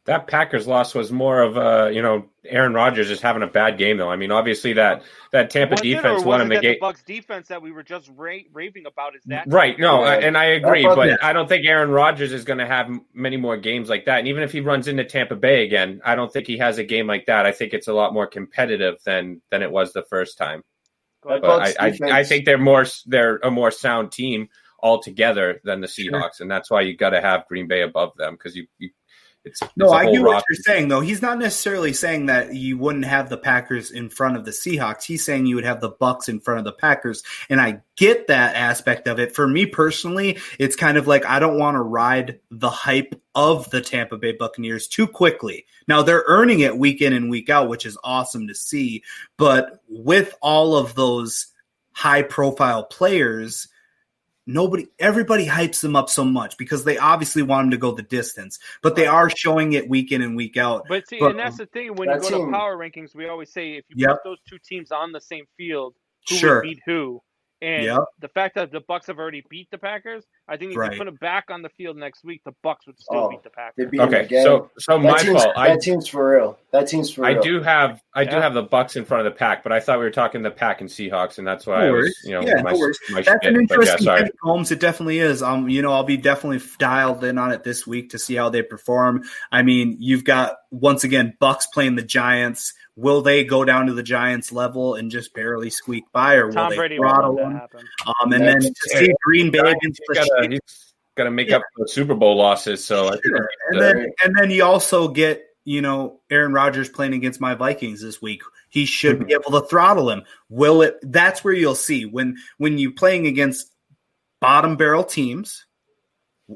That Packers loss was more of Aaron Rodgers just having a bad game, though. I mean, obviously that Tampa defense won him the game. The Bucs defense that we were just raving about is that right? No, and I agree, but I don't think Aaron Rodgers is going to have many more games like that. And even if he runs into Tampa Bay again, I don't think he has a game like that. I think it's a lot more competitive than it was the first time. But I think they're a more sound team altogether than the Seahawks, and that's why you got to have Green Bay above them because I get what you're saying though. He's not necessarily saying that you wouldn't have the Packers in front of the Seahawks. He's saying you would have the Bucs in front of the Packers, and I get that aspect of it. For me personally, it's kind of like I don't want to ride the hype of the Tampa Bay Buccaneers too quickly. Now they're earning it week in and week out, which is awesome to see. But with all of those high profile players, everybody hypes them up so much because they obviously want them to go the distance, but they are showing it week in and week out. But see, and that's the thing when you go to power rankings, we always say if you put those two teams on the same field, who would beat who? And the fact that the Bucs have already beat the Packers, I think if you put them back on the field next week, the Bucs would still beat the Packers. Okay, so my fault. That team's for real. I do have the Bucs in front of the Pack, but I thought we were talking the Pack and Seahawks, and that's why I was, my that's an interesting pick, Holmes. It definitely is. I'll be definitely dialed in on it this week to see how they perform. I mean, you've got once again Bucs playing the Giants. Will they go down to the Giants level and just barely squeak by, or will they throttle them? And then to see Green Bay against the he's got to make up for the Super Bowl losses. So and then you also get Aaron Rodgers playing against my Vikings this week. He should be able to throttle him. Will it? That's where you'll see when you're playing against bottom barrel teams.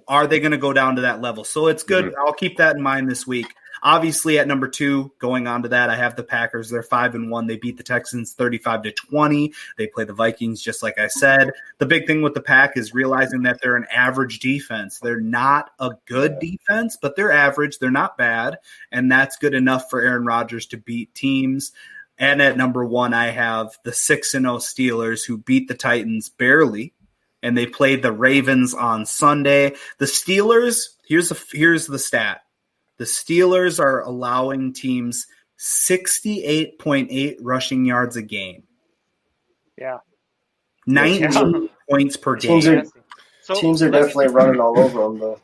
Are they going to go down to that level? So it's good. Mm-hmm. I'll keep that in mind this week. Obviously, at number 2, going on to that, I have the Packers. They're 5-1. They beat the Texans 35-20. They play the Vikings, just like I said. The big thing with the Pack is realizing that they're an average defense. They're not a good defense, but they're average. They're not bad, and that's good enough for Aaron Rodgers to beat teams. And at number 1, I have the 6-0 Steelers, who beat the Titans barely, and they played the Ravens on Sunday. The Steelers, here's the stat. The Steelers are allowing teams 68.8 rushing yards a game. Yeah. 19 points per game. Teams are definitely running all over them, though.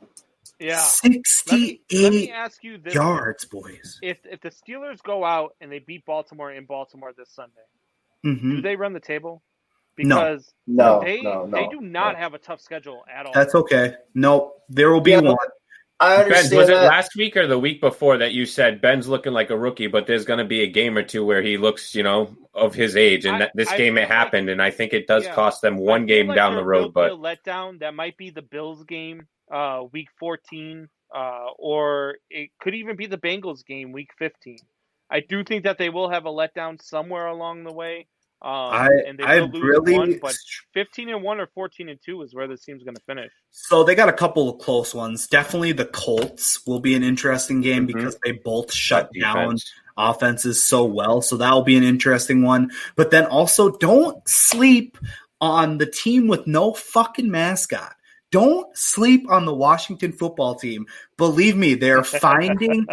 Yeah. 68 let me ask you this yards, boys. If the Steelers go out and they beat Baltimore in Baltimore this Sunday, do they run the table? because No. they do not have a tough schedule at all. That's okay. Nope. There will be one. I understand Benz, was it that. last week or the week before that you said Ben's looking like a rookie, but there's going to be a game or two where he looks, of his age, and this game it happened, and I think it does cost them one game down the road. But a letdown that might be the Bills game, week 14, or it could even be the Bengals game, week 15. I do think that they will have a letdown somewhere along the way. And they will lose one, but 15-1 or 14-2 is where this team's going to finish. So they got a couple of close ones. Definitely the Colts will be an interesting game because they both shut down offenses so well. So that will be an interesting one. But then also don't sleep on the team with no fucking mascot. Don't sleep on the Washington football team. Believe me, they're finding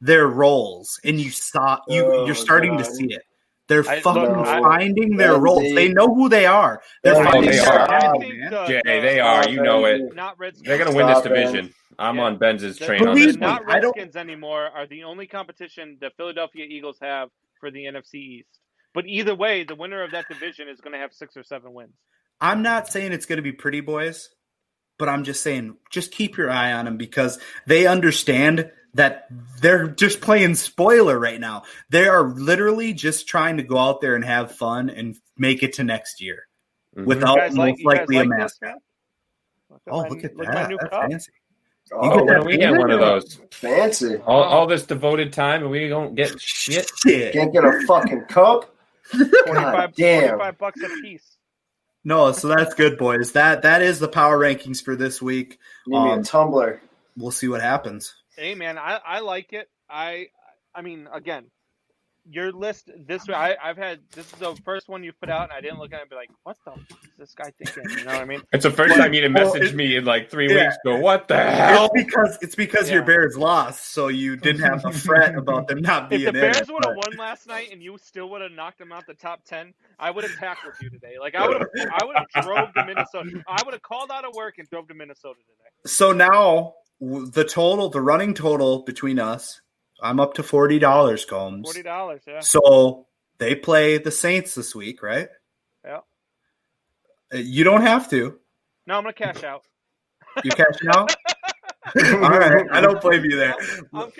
their roles, and you're starting to see it. They're finding their roles. They know who they are. They're finding they are. You know it. They're going to win this division. I'm on Benz's train on this. Not Redskins anymore are the only competition the Philadelphia Eagles have for the NFC East. But either way, the winner of that division is going to have 6 or 7 wins. I'm not saying it's going to be pretty boys, but I'm just saying just keep your eye on them because they understand that they're just playing spoiler right now. They are literally just trying to go out there and have fun and make it to next year without most likely a mascot. Look at that. That's fancy. We get one of those. Fancy. All this devoted time and we don't get shit. Can't get a fucking cup. 25 bucks a piece. No, so that's good, boys. That is the power rankings for this week. Need me a tumbler. We'll see what happens. Hey man, I like it. I mean, again, your list this way. This is the first one you put out, and I didn't look at it and be like, what the fuck is this guy thinking? You know what I mean? It's the first time you messaged me in like 3 weeks. Go, what the hell? It's because your Bears lost, so you didn't have a fret about them not being in. If the Bears would have won last night and you still would have knocked them out the top 10, I would have tackled you today. Like I would have drove to Minnesota. I would have called out of work and drove to Minnesota today. So now the running total between us, I'm up to $40, Combs. $40, yeah. So they play the Saints this week, right? Yeah. You don't have to. No, I'm gonna cash out. You cashing out? All right, I don't blame you there. I'm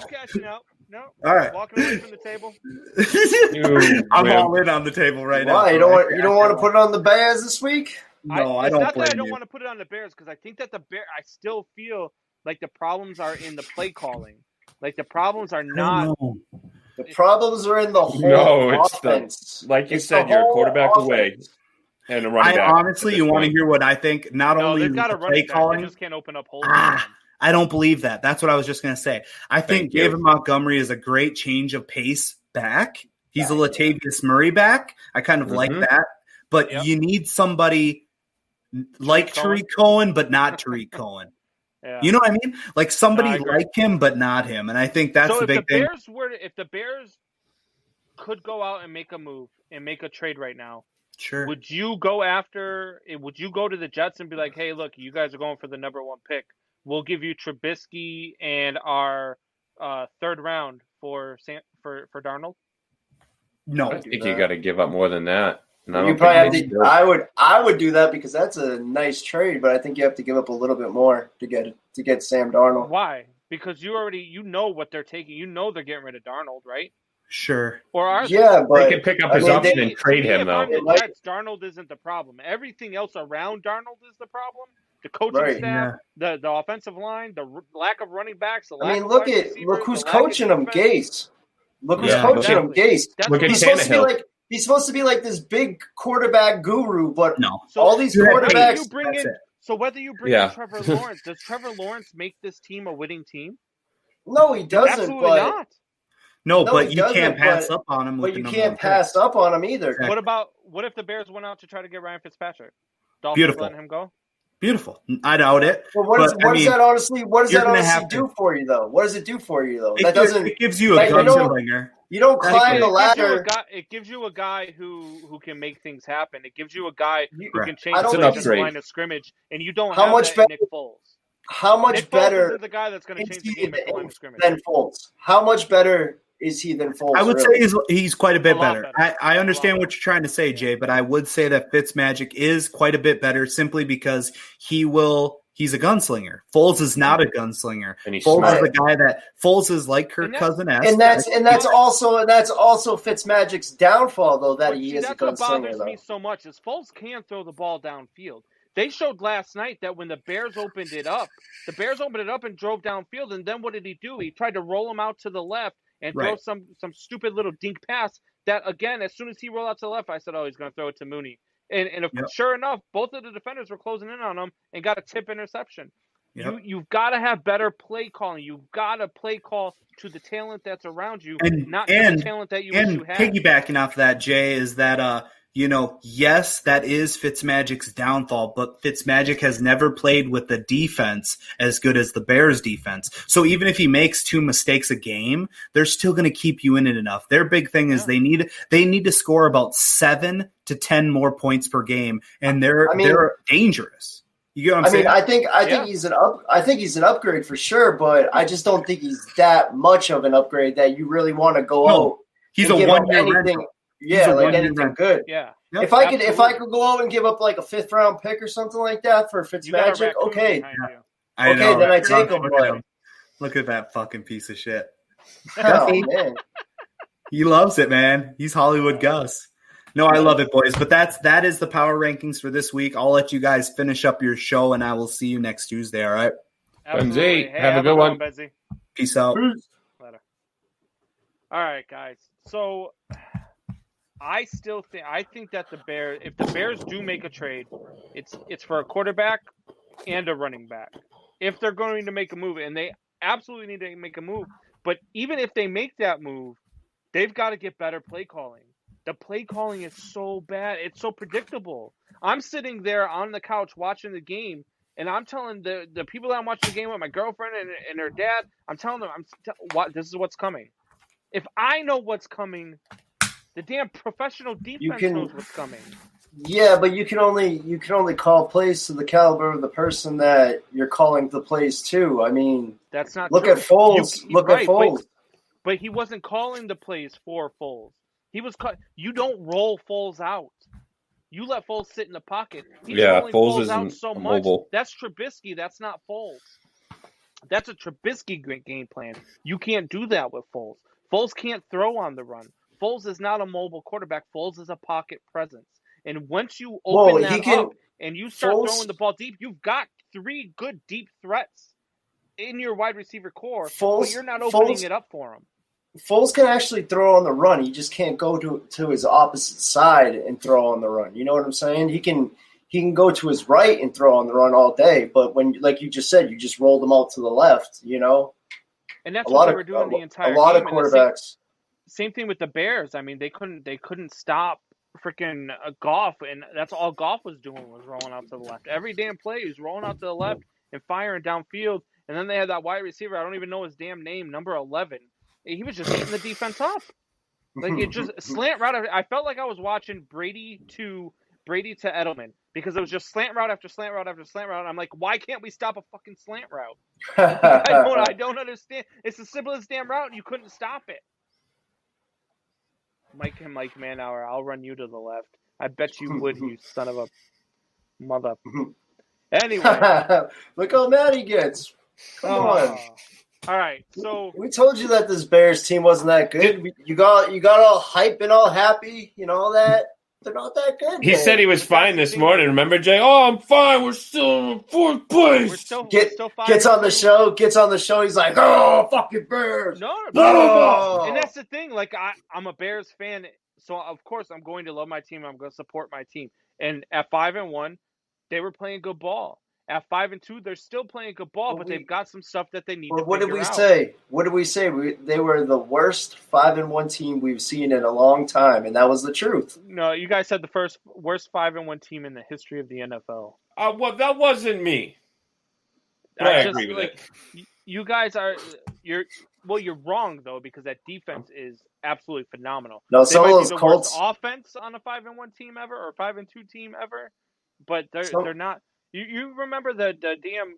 cashing out. No. All right. Walking away from the table. I'm all in on the table right now. Why? You don't want to put it on the Bears this week? No, I don't. It's not that I don't want to put it on the Bears because I think that I still feel like the problems are in the play calling. Like the problems are not. The problems are in the whole offense. Like you said, you're a quarterback away and a running back. Honestly, you want to hear what I think? Not only they've got the a play running back, calling, they just can't open up holes. I don't believe that. That's what I was just going to say. I think David Montgomery is a great change of pace back. He's a Latavius Murray back. I kind of like that. But you need somebody like Tariq Cohen, but not Tariq Cohen. Yeah. You know what I mean? Like somebody like him, but not him. And I think that's the big thing. If the Bears could go out and make a move and make a trade right now, sure. Would you go to the Jets and be like, hey, look, you guys are going for the number 1 pick. We'll give you Trubisky and our 3rd round for Darnold? No. I think you got to give up more than that. You probably have to. I would do that because that's a nice trade, but I think you have to give up a little bit more to get Sam Darnold. Why? Because you know what they're taking. You know they're getting rid of Darnold, right? Sure. Or are but they can pick up his option and trade him though. Darnold isn't the problem. Everything else around Darnold is the problem. The coaching staff, the offensive line, the lack of running backs. Look who's coaching him, Gase. Look who's coaching him, Gase. Look at Tannehill. He's supposed to be like this big quarterback guru, but no. All these quarterbacks. Whether you bring in Trevor Lawrence, does Trevor Lawrence make this team a winning team? No, he doesn't. Absolutely not. No, but you can't pass up on him. But you can't pass up on him either. Exactly. What if the Bears went out to try to get Ryan Fitzpatrick? Dolphins Beautiful. letting him go? Beautiful. I doubt it. Well, what does that honestly do for you, though? What does it do for you, though? It gives you a gunslinger. You don't climb the ladder. It gives you a guy who can make things happen. It gives you a guy who can change the line of scrimmage, and you don't have that in Nick Foles. How much better is the guy that's going to change the game at the line of scrimmage than Foles? How much better is he than Foles? I would really? say he's quite a bit A lot better. better. I understand what you're trying to say, Jay, but I would say that Fitzmagic is quite a bit better simply because he's a gunslinger. Foles is not a gunslinger. And he's Foles smart. is the guy that Foles is like Kirk Cousins. And that's also Fitzmagic's downfall, though, that he is a gunslinger. That's what bothers me so much is Foles can throw the ball downfield. They showed last night that when the Bears opened it up and drove downfield, and then what did he do? He tried to roll him out to the left and throw some stupid little dink pass that, again, as soon as he rolled out to the left, I said, oh, he's going to throw it to Mooney. And sure enough, both of the defenders were closing in on him and got a tip interception. Yep. You've got to have better play calling. You've got to play call to the talent that's around you, not to the talent that you wish you had. Piggybacking off that, Jay, is that yes, that is Fitzmagic's downfall, but Fitzmagic has never played with the defense as good as the Bears defense. So even if he makes 2 mistakes a game, they're still going to keep you in it enough. Their big thing is they need to score about 7 to 10 more points per game, and they're dangerous. You know what I'm saying? I think he's an upgrade for sure, but I just don't think he's that much of an upgrade that you really want to go out. He's a 1-year rental. Yeah, like anything good. Yeah. Yep, if I could go out and give up like a 5th round pick or something like that for Fitzmagic, okay. I know, then I take him. Look at that fucking piece of shit. Oh, man. He loves it, man. He's Hollywood Gus. No, I love it, boys. But that is the power rankings for this week. I'll let you guys finish up your show, and I will see you next Tuesday. All right. Hey, have a good one. Benzie. Peace out. Later. All right, guys. So I think that if the Bears do make a trade, it's for a quarterback and a running back. If they're going to make a move, and they absolutely need to make a move, but even if they make that move, they've got to get better play calling. The play calling is so bad. It's so predictable. I'm sitting there on the couch watching the game, and I'm telling the people that I'm watching the game with, my girlfriend and her dad, I'm telling them, this is what's coming. If I know what's coming, the damn professional defense knows what's coming. Yeah, but you can only call plays to the caliber of the person that you're calling the plays to. I mean, that's not look true. At Foles. At Foles. But he wasn't calling the plays for Foles. You don't roll Foles out. You let Foles sit in the pocket. He's rolling Foles out so much. Mobile. That's Trubisky. That's not Foles. That's a Trubisky game plan. You can't do that with Foles. Foles can't throw on the run. Foles is not a mobile quarterback. Foles is a pocket presence. And once you open up and you start throwing the ball deep, you've got 3 good deep threats in your wide receiver core, but you're not opening it up for him. Foles can actually throw on the run. He just can't go to his opposite side and throw on the run. You know what I'm saying? He can go to his right and throw on the run all day, but when, like you just said, you just rolled him out to the left, you know? And that's what they were doing the entire game. A lot of quarterbacks. Same thing with the Bears. I mean, they couldn't stop freaking Goff, and that's all Goff was doing was rolling out to the left. Every damn play he was rolling out to the left and firing downfield. And then they had that wide receiver, I don't even know his damn name, number 11. He was just hitting the defense up. Like, it just slant route. I felt like I was watching Brady to Edelman because it was just slant route after slant route after slant route. And I'm like, why can't we stop a fucking slant route? I don't understand. It's the simplest damn route, and you couldn't stop it. Mike Manauer, I'll run you to the left. I bet you would, you son of a mother. Anyway. Look how mad he gets. Come on. All right, so we told you that this Bears team wasn't that good. You got all hype and all happy, you know all that. They're not that good. He said he was fine this morning. Remember, Jay? Oh, I'm fine. We're still in 4th place. Gets on the show. He's like, oh, fucking Bears. No. And that's the thing. Like, I'm a Bears fan, so of course I'm going to love my team. I'm going to support my team. And at 5-1, they were playing good ball. At 5-2, they're still playing good ball, but they've got some stuff that they need to figure out. What did we say? They were the worst 5-1 team we've seen in a long time, and that was the truth. No, you guys said the worst 5-1 team in the history of the NFL. Well, that wasn't me. I agree with it. You guys you're wrong though, because that defense is absolutely phenomenal. No, some of those Colts worst offense on a 5-1 team ever or 5-2 team ever, but they're not. You remember the damn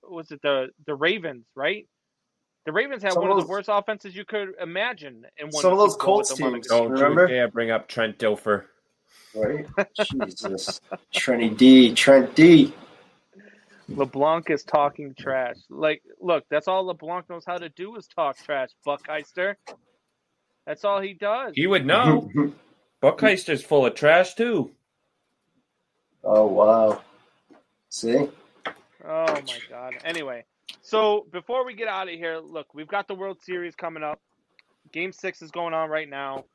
was it the Ravens, right? The Ravens had Some one of of the those- worst offenses you could imagine. And Some of those Colts with the amount of teams. good- Don't Remember? you dare bring up Trent Dilfer. Right? Jesus. Trent D. LeBlanc is talking trash. Like, look, that's all LeBlanc knows how to do is talk trash, Buckheister. That's all he does. He would know. Buckheister's full of trash, too. Oh, wow. See? Oh, my God. Anyway, so before we get out of here, look, we've got the World Series coming up. Game 6 is going on right now.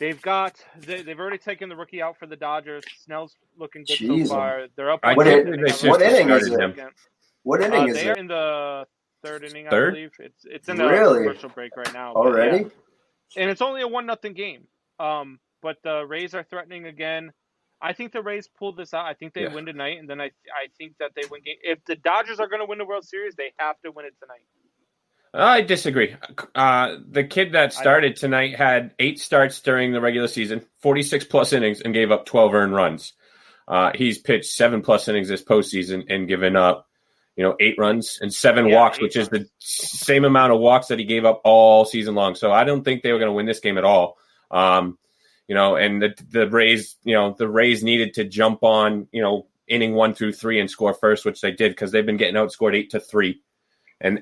They've already taken the rookie out for the Dodgers. Snell's looking good Jeez. so far. They're up. I one can't nothing. believe they They should What have inning is started it? him. What inning is They it? are in the third inning, I Third? believe. It's in the Really? commercial break right now. but Already? yeah. And it's only a 1-0 game. But the Rays are threatening again. I think the Rays pulled this out. I think they win tonight, and then I think that they win game. If the Dodgers are going to win the World Series, they have to win it tonight. I disagree. The kid that started tonight had 8 starts during the regular season, 46-plus innings, and gave up 12 earned runs. He's pitched 7-plus innings this postseason and given up, 8 runs and 7 walks, which is the same amount of walks that he gave up all season long. So I don't think they were going to win this game at all. And the Rays, the Rays needed to jump on, inning 1 through 3 and score first, which they did because they've been getting outscored 8-3. And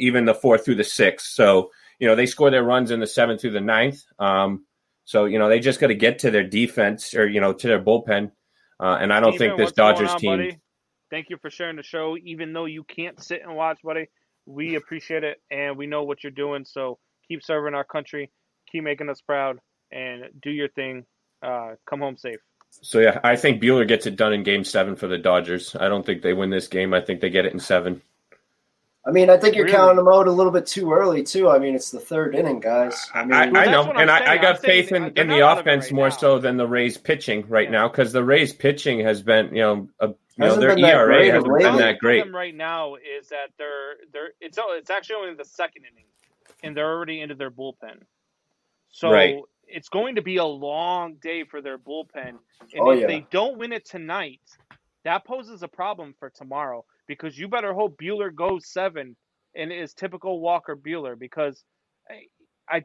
even the 4th through the 6th. So, they score their runs in the 7th through the 9th. So, they just got to get to their defense or, to their bullpen. And I don't think this Dodgers team. Buddy? Thank you for sharing the show. Even though you can't sit and watch, buddy, we appreciate it. And we know what you're doing. So keep serving our country. Keep making us proud and do your thing. Come home safe. So, yeah, I think Buehler gets it done in Game 7 for the Dodgers. I don't think they win this game. I think they get it in 7. I mean, I think you're Really? counting them out a little bit too early, too. I mean, it's the 3rd inning, guys. I mean, I know, what and I'm saying. I got I'm saying faith in they're the not out of it offense right more now. so than the Rays pitching right now because the Rays pitching has been, Hasn't their been that ERA great hasn't of been late. that great. Them right now is that it's actually only the 2nd inning, and they're already into their bullpen. So Right. it's going to be a long day for their bullpen, and if they don't win it tonight, that poses a problem for tomorrow because you better hope Buehler goes 7 and is typical Walker Buehler because I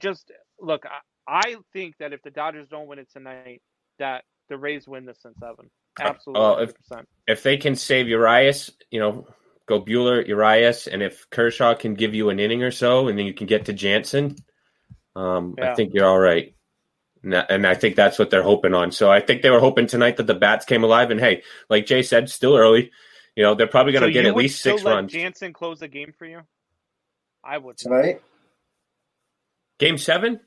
think that if the Dodgers don't win it tonight, that the Rays win this in 7. Absolutely, 100%. If they can save Urias, go Buehler, Urias, and if Kershaw can give you an inning or so, and then you can get to Jansen, I think you're all right. And I think that's what they're hoping on. So I think they were hoping tonight that the bats came alive. And hey, like Jay said, still early. They're probably going to get at least 6 runs. Jansen close the game for you? I would tonight? Game 7?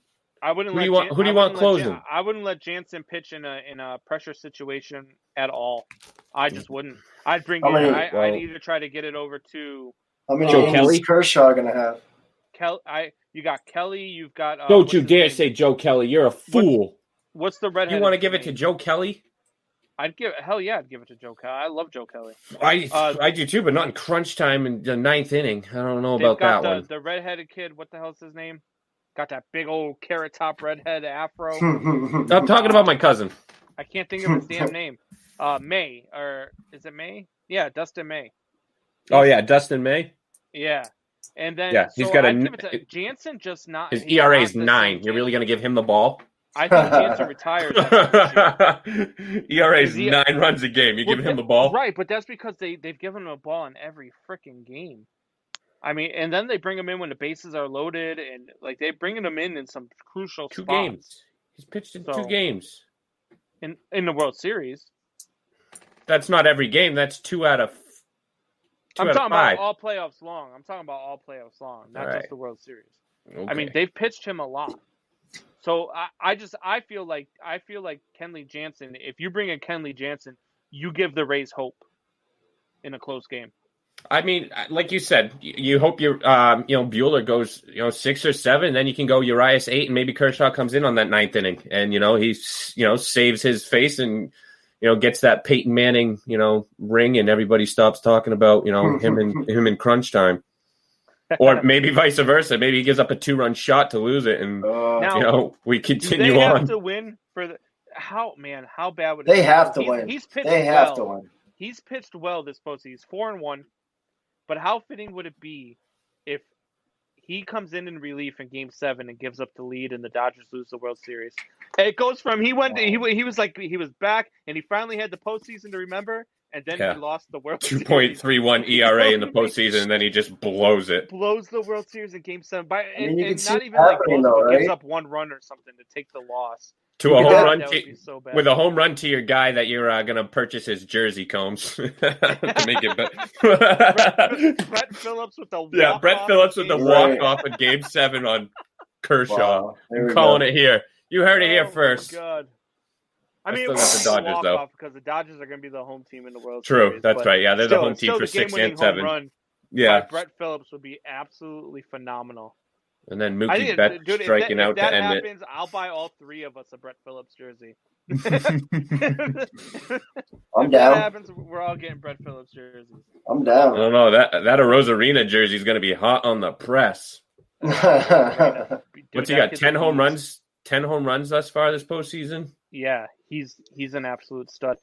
I wouldn't. Who do you want closing? I wouldn't let Jansen pitch in a pressure situation at all. I just wouldn't. I'd bring in. I'd either try to get it over to. How many Joe innings Kelly? is Kershaw going to have? You got Kelly. You've got. Don't you dare say Joe Kelly. You're a fool. What's the redhead? You want to give it to Joe Kelly? I'd give it to Joe Kelly. I love Joe Kelly. I do too, but not in crunch time in the 9th inning. I don't know about that one. The redheaded kid. What the hell's his name? Got that big old carrot top redhead afro. I'm talking about my cousin. I can't think of his damn name. May, or is it May? Yeah, Dustin May. Oh yeah, Dustin May. Yeah, and then he's so got I'd give it to Jansen. Just not his ERA is 9. You're really going to give him the ball? I think Jansen retires. ERA is 9 runs a game. You give him the ball, right? But that's because they've given him a ball in every freaking game. I mean, and then they bring him in when the bases are loaded, and like they bringing him in some crucial 2 spots. games. He's pitched in 2 games in the World Series. That's not every game. That's 2 out of. I'm talking about all playoffs long. Not right. just the World Series. Okay. I mean, they've pitched him a lot. So I feel like Kenley Jansen. If you bring in Kenley Jansen, you give the Rays hope in a close game. I mean, like you said, you hope your Buehler goes 6 or 7, then you can go Urias 8, and maybe Kershaw comes in on that 9th inning, and he saves his face and gets that Peyton Manning ring, and everybody stops talking about him in crunch time. Or maybe vice versa. Maybe he gives up a 2-run shot to lose it, and we continue do they on. have to win for the how bad would it They be? have to win. He's pitched They have to win. He's pitched well this postseason. He's 4-1. But how fitting would it be if he comes in relief in Game 7 and gives up the lead, and the Dodgers lose the World Series. It goes from he was back, and he finally had the postseason to remember, and then he lost the World Series. 2.31 ERA in the postseason, and then he just blows it. Blows the World Series in Game 7. And not even gives up one run or something to take the loss. To a home run with a home run to your guy that you're going to purchase his jersey, Combs, to make it better. Brett Phillips with the walk-off in Game 7 on Kershaw. Wow, I'm calling it here. You heard it here first. God. I mean, it's the Dodgers, though. Because the Dodgers are going to be the home team in the World Series. True, that's right. Yeah, they're the home team for 6 and 7. Run Brett Phillips would be absolutely phenomenal. And then Mookie Betts striking out to end happens, I'll buy all 3 of us a Brett Phillips jersey. I'm down. That happens, we're all getting Brett Phillips jerseys. I'm down. I don't know. That Rosarina jersey is going to be hot on the press. What's he got? 10 home runs? 10 home runs thus far this postseason? Yeah, he's an absolute stud.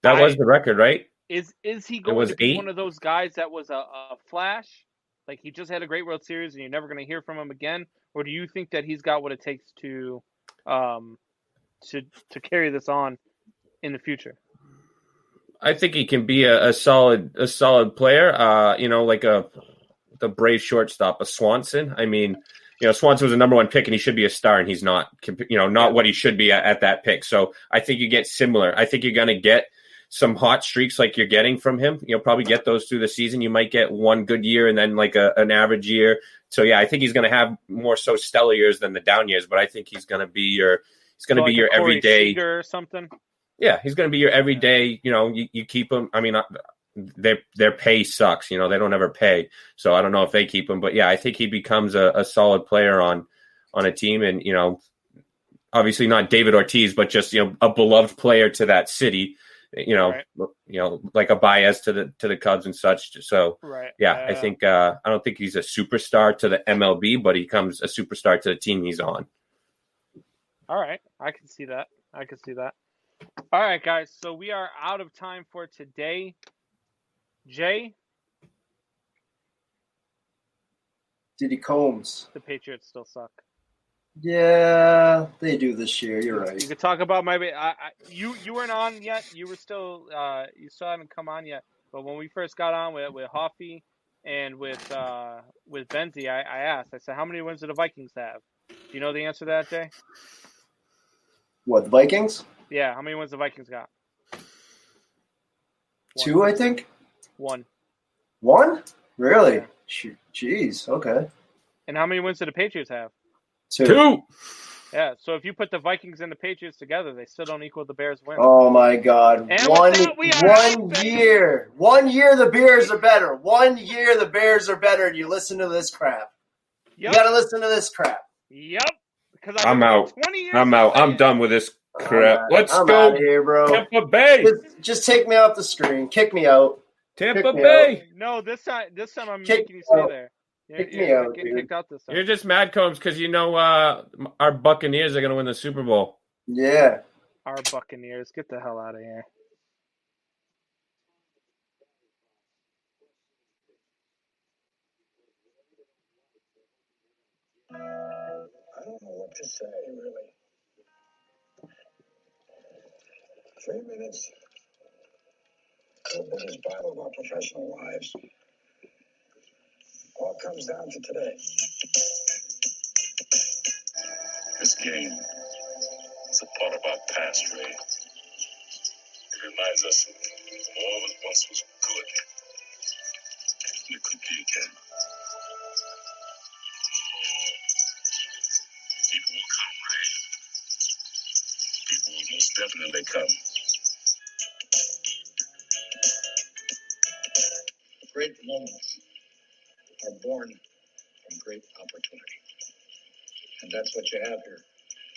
That was the record, right? Is he going to be one of those guys that was a flash? Like he just had a great World Series and you're never going to hear from him again? Or do you think that he's got what it takes to carry this on in the future? I think he can be a solid player. Like the Brave shortstop, a Swanson. I mean, Swanson was a number 1 pick and he should be a star, and he's not. Not what he should be at that pick. So I think you get similar. I think you're going to get some hot streaks like you're getting from him. You'll probably get those through the season. You might get one good year and then like an average year. So yeah, I think he's going to have more so stellar years than the down years. But I think he's going to be your everyday or something. Yeah, he's going to be your everyday. You keep him. I mean, their pay sucks. They don't ever pay. So I don't know if they keep him. But yeah, I think he becomes a solid player on a team, and obviously not David Ortiz, but just a beloved player to that city. Right. Like a Baez to the Cubs and such. So right. Yeah, I think I don't think he's a superstar to the MLB, but he becomes a superstar to the team he's on. All right, I can see that. All right, guys. So we are out of time for today. Jay, Diddy Combs. The Patriots still suck. Yeah, they do this year. You're right. You could talk about you weren't on yet. You were still you still haven't come on yet. But when we first got on with Hoffy and with Benzie, I asked. I said, how many wins do the Vikings have? Do you know the answer to that, Jay? What, the Vikings? Yeah, how many wins the Vikings got? 2, I think. 1. 1? Really? Yeah. Jeez. Okay. And how many wins do the Patriots have? 2. Yeah, so if you put the Vikings and the Patriots together, they still don't equal the Bears' wins. Oh my God! And one year the Bears are better. 1 year the Bears are better, and you listen to this crap. Yep. You got to listen to this crap. Yep. Because I'm out. 20 years I'm out. I'm done with this crap. Let's I'm go, out of here, bro. Tampa Bay. Just take me off the screen. Kick me out. Tampa Bay. No, this time I'm making you stay there. You're getting kicked out this time. You're just mad, Combs, because our Buccaneers are going to win the Super Bowl. Yeah. Our Buccaneers. Get the hell out of here. I don't know what to say, really. 3 minutes. The biggest battle of our professional lives. All comes down to today. This game is a part of our past, Ray. It reminds us of all that once was good. And it could be again. People will come, Ray. People will most definitely come. Great moments are born from great opportunity. And that's what you have here.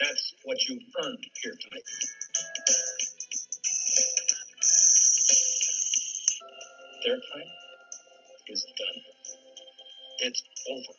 That's what you earned here tonight. Their time is done. It's over.